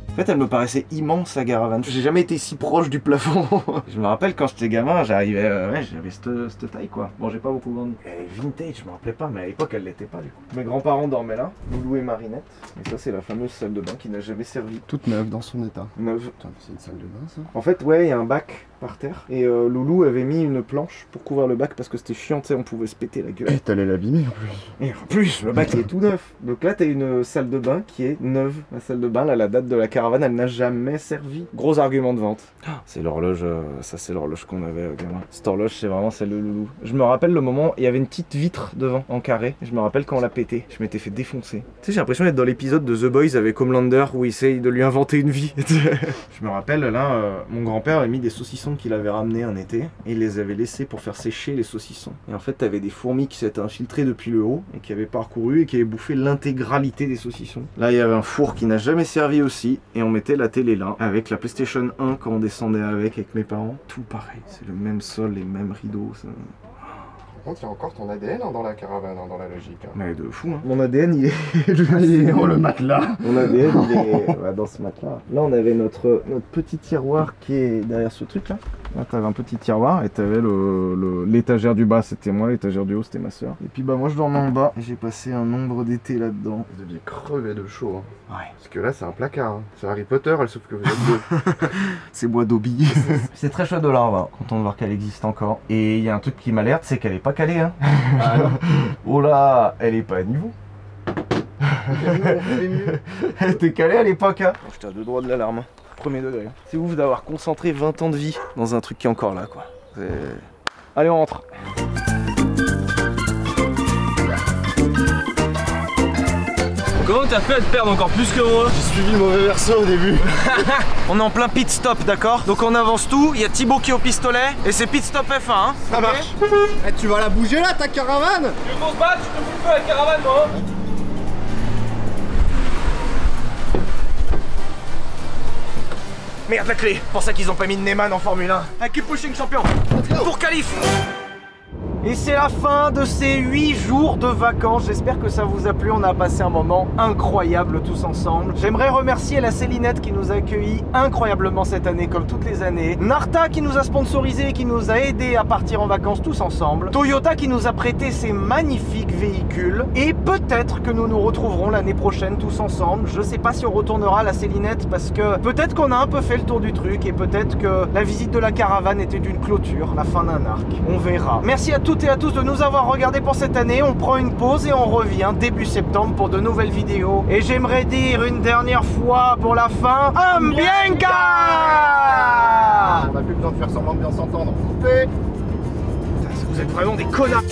Speaker 1: En fait, elle me paraissait immense, la caravane. J'ai jamais été si proche du plafond. Je me rappelle quand j'étais gamin, j'arrivais, j'avais cette taille quoi. Bon, j'ai pas beaucoup grandi. Elle est vintage, je me rappelais pas, mais à l'époque elle l'était pas du coup. Mes grands-parents dormaient là, Loulou et Marinette. Et ça, c'est la fameuse salle de bain qui n'a jamais servi.
Speaker 12: Toute neuve dans son état.
Speaker 1: Neuve.
Speaker 12: C'est une salle de bain ça.
Speaker 1: En fait, ouais, il y a un bac par terre. Et Loulou avait mis une planche pour couvrir le bac parce que c'était chiant, tu sais, on pouvait se péter la gueule.
Speaker 12: Et t'allais l'abîmer en plus.
Speaker 1: Et en plus, le bac il est tout neuf. Donc là, t'as une salle de bain qui est neuve. La salle de bain, là, la date de la caravane, elle n'a jamais servi. Gros argument de vente. C'est l'horloge, ça c'est l'horloge qu'on avait gamin. Cette horloge, c'est vraiment celle de Loulou. Je me rappelle le moment, il y avait une petite vitre devant, en carré. Je me rappelle quand on l'a pété, je m'étais fait défoncer. Tu sais, j'ai l'impression d'être dans l'épisode de The Boys avec Homelander où il essaye de lui inventer une vie. Je me rappelle, là, mon grand-père avait mis des saucissons qu'il avait ramenés un été et il les avait laissés pour faire sécher les saucissons. Et en fait, t'avais des fourmis qui s'étaient infiltrées depuis le haut et qui avaient parcouru et qui avaient bouffé l'intégralité des saucissons. Là, il y avait un four qui n'a jamais servi aussi et on mettait la télé là avec la PlayStation 1 quand on descendait avec mes parents. Tout pareil, c'est le même sol, les mêmes rideaux. Ça...
Speaker 12: Par contre, il y a encore ton ADN dans la caravane, dans la logique. Hein.
Speaker 1: Mais de fou, hein. Mon ADN, il est...
Speaker 12: Oh, le matelas.
Speaker 1: Mon ADN, il est dans ce matelas. Là, on avait notre petit tiroir qui est derrière ce truc-là. Là, t'avais un petit tiroir et t'avais l'étagère du bas, c'était moi, l'étagère du haut, c'était ma soeur. Et puis, bah, moi, je dormais en bas et j'ai passé un nombre d'étés là-dedans.
Speaker 12: Vous deviez crever de chaud. Hein.
Speaker 1: Ouais.
Speaker 12: Parce que là, c'est un placard. Hein. C'est Harry Potter, sauf que vous êtes deux.
Speaker 1: C'est bois d'Obi. C'est très chouette de la revoir, content de voir qu'elle existe encore. Et il y a un truc qui m'alerte, c'est qu'elle est pas calée, hein. Ah non. Oh là, elle est pas à niveau. Elle était calée à l'époque, hein. J'étais à 2 droits de l'alarme. Premier degré. C'est ouf d'avoir concentré 20 ans de vie dans un truc qui est encore là, quoi. Allez, on rentre.
Speaker 9: Comment t'as fait à te perdre encore plus que moi?
Speaker 12: J'ai suivi le mauvais verso au début.
Speaker 1: On est en plein pit stop, d'accord? Donc on avance tout, il y a Thibaut qui est au pistolet et c'est pit stop F1, hein.
Speaker 12: Ça marche. Eh, tu vas la bouger là, ta caravane?
Speaker 9: Tu veux qu'on se batte? Je te fous le feu à la caravane, moi.
Speaker 1: Merde, la clé. Pour ça qu'ils ont pas mis de Neyman en Formule 1. I keep pushing, champion. Pour qualif. Et c'est la fin de ces 8 jours de vacances. J'espère que ça vous a plu. On a passé un moment incroyable tous ensemble. J'aimerais remercier la Célinette qui nous a accueillis incroyablement cette année, comme toutes les années. Narta qui nous a sponsorisé et qui nous a aidé à partir en vacances tous ensemble. Toyota qui nous a prêté ses magnifiques véhicule. Et peut-être que nous nous retrouverons l'année prochaine tous ensemble. Je sais pas si on retournera à la Célinette parce que peut-être qu'on a un peu fait le tour du truc et peut-être que la visite de la caravane était d'une clôture, la fin d'un arc. On verra. Merci à toutes et à tous de nous avoir regardés pour cette année. On prend une pause et on revient début septembre pour de nouvelles vidéos. Et j'aimerais dire une dernière fois pour la fin, Ambienka!
Speaker 2: On n'a plus besoin de faire semblant de bien s'entendre. Coupez!
Speaker 1: Vous êtes vraiment des connards!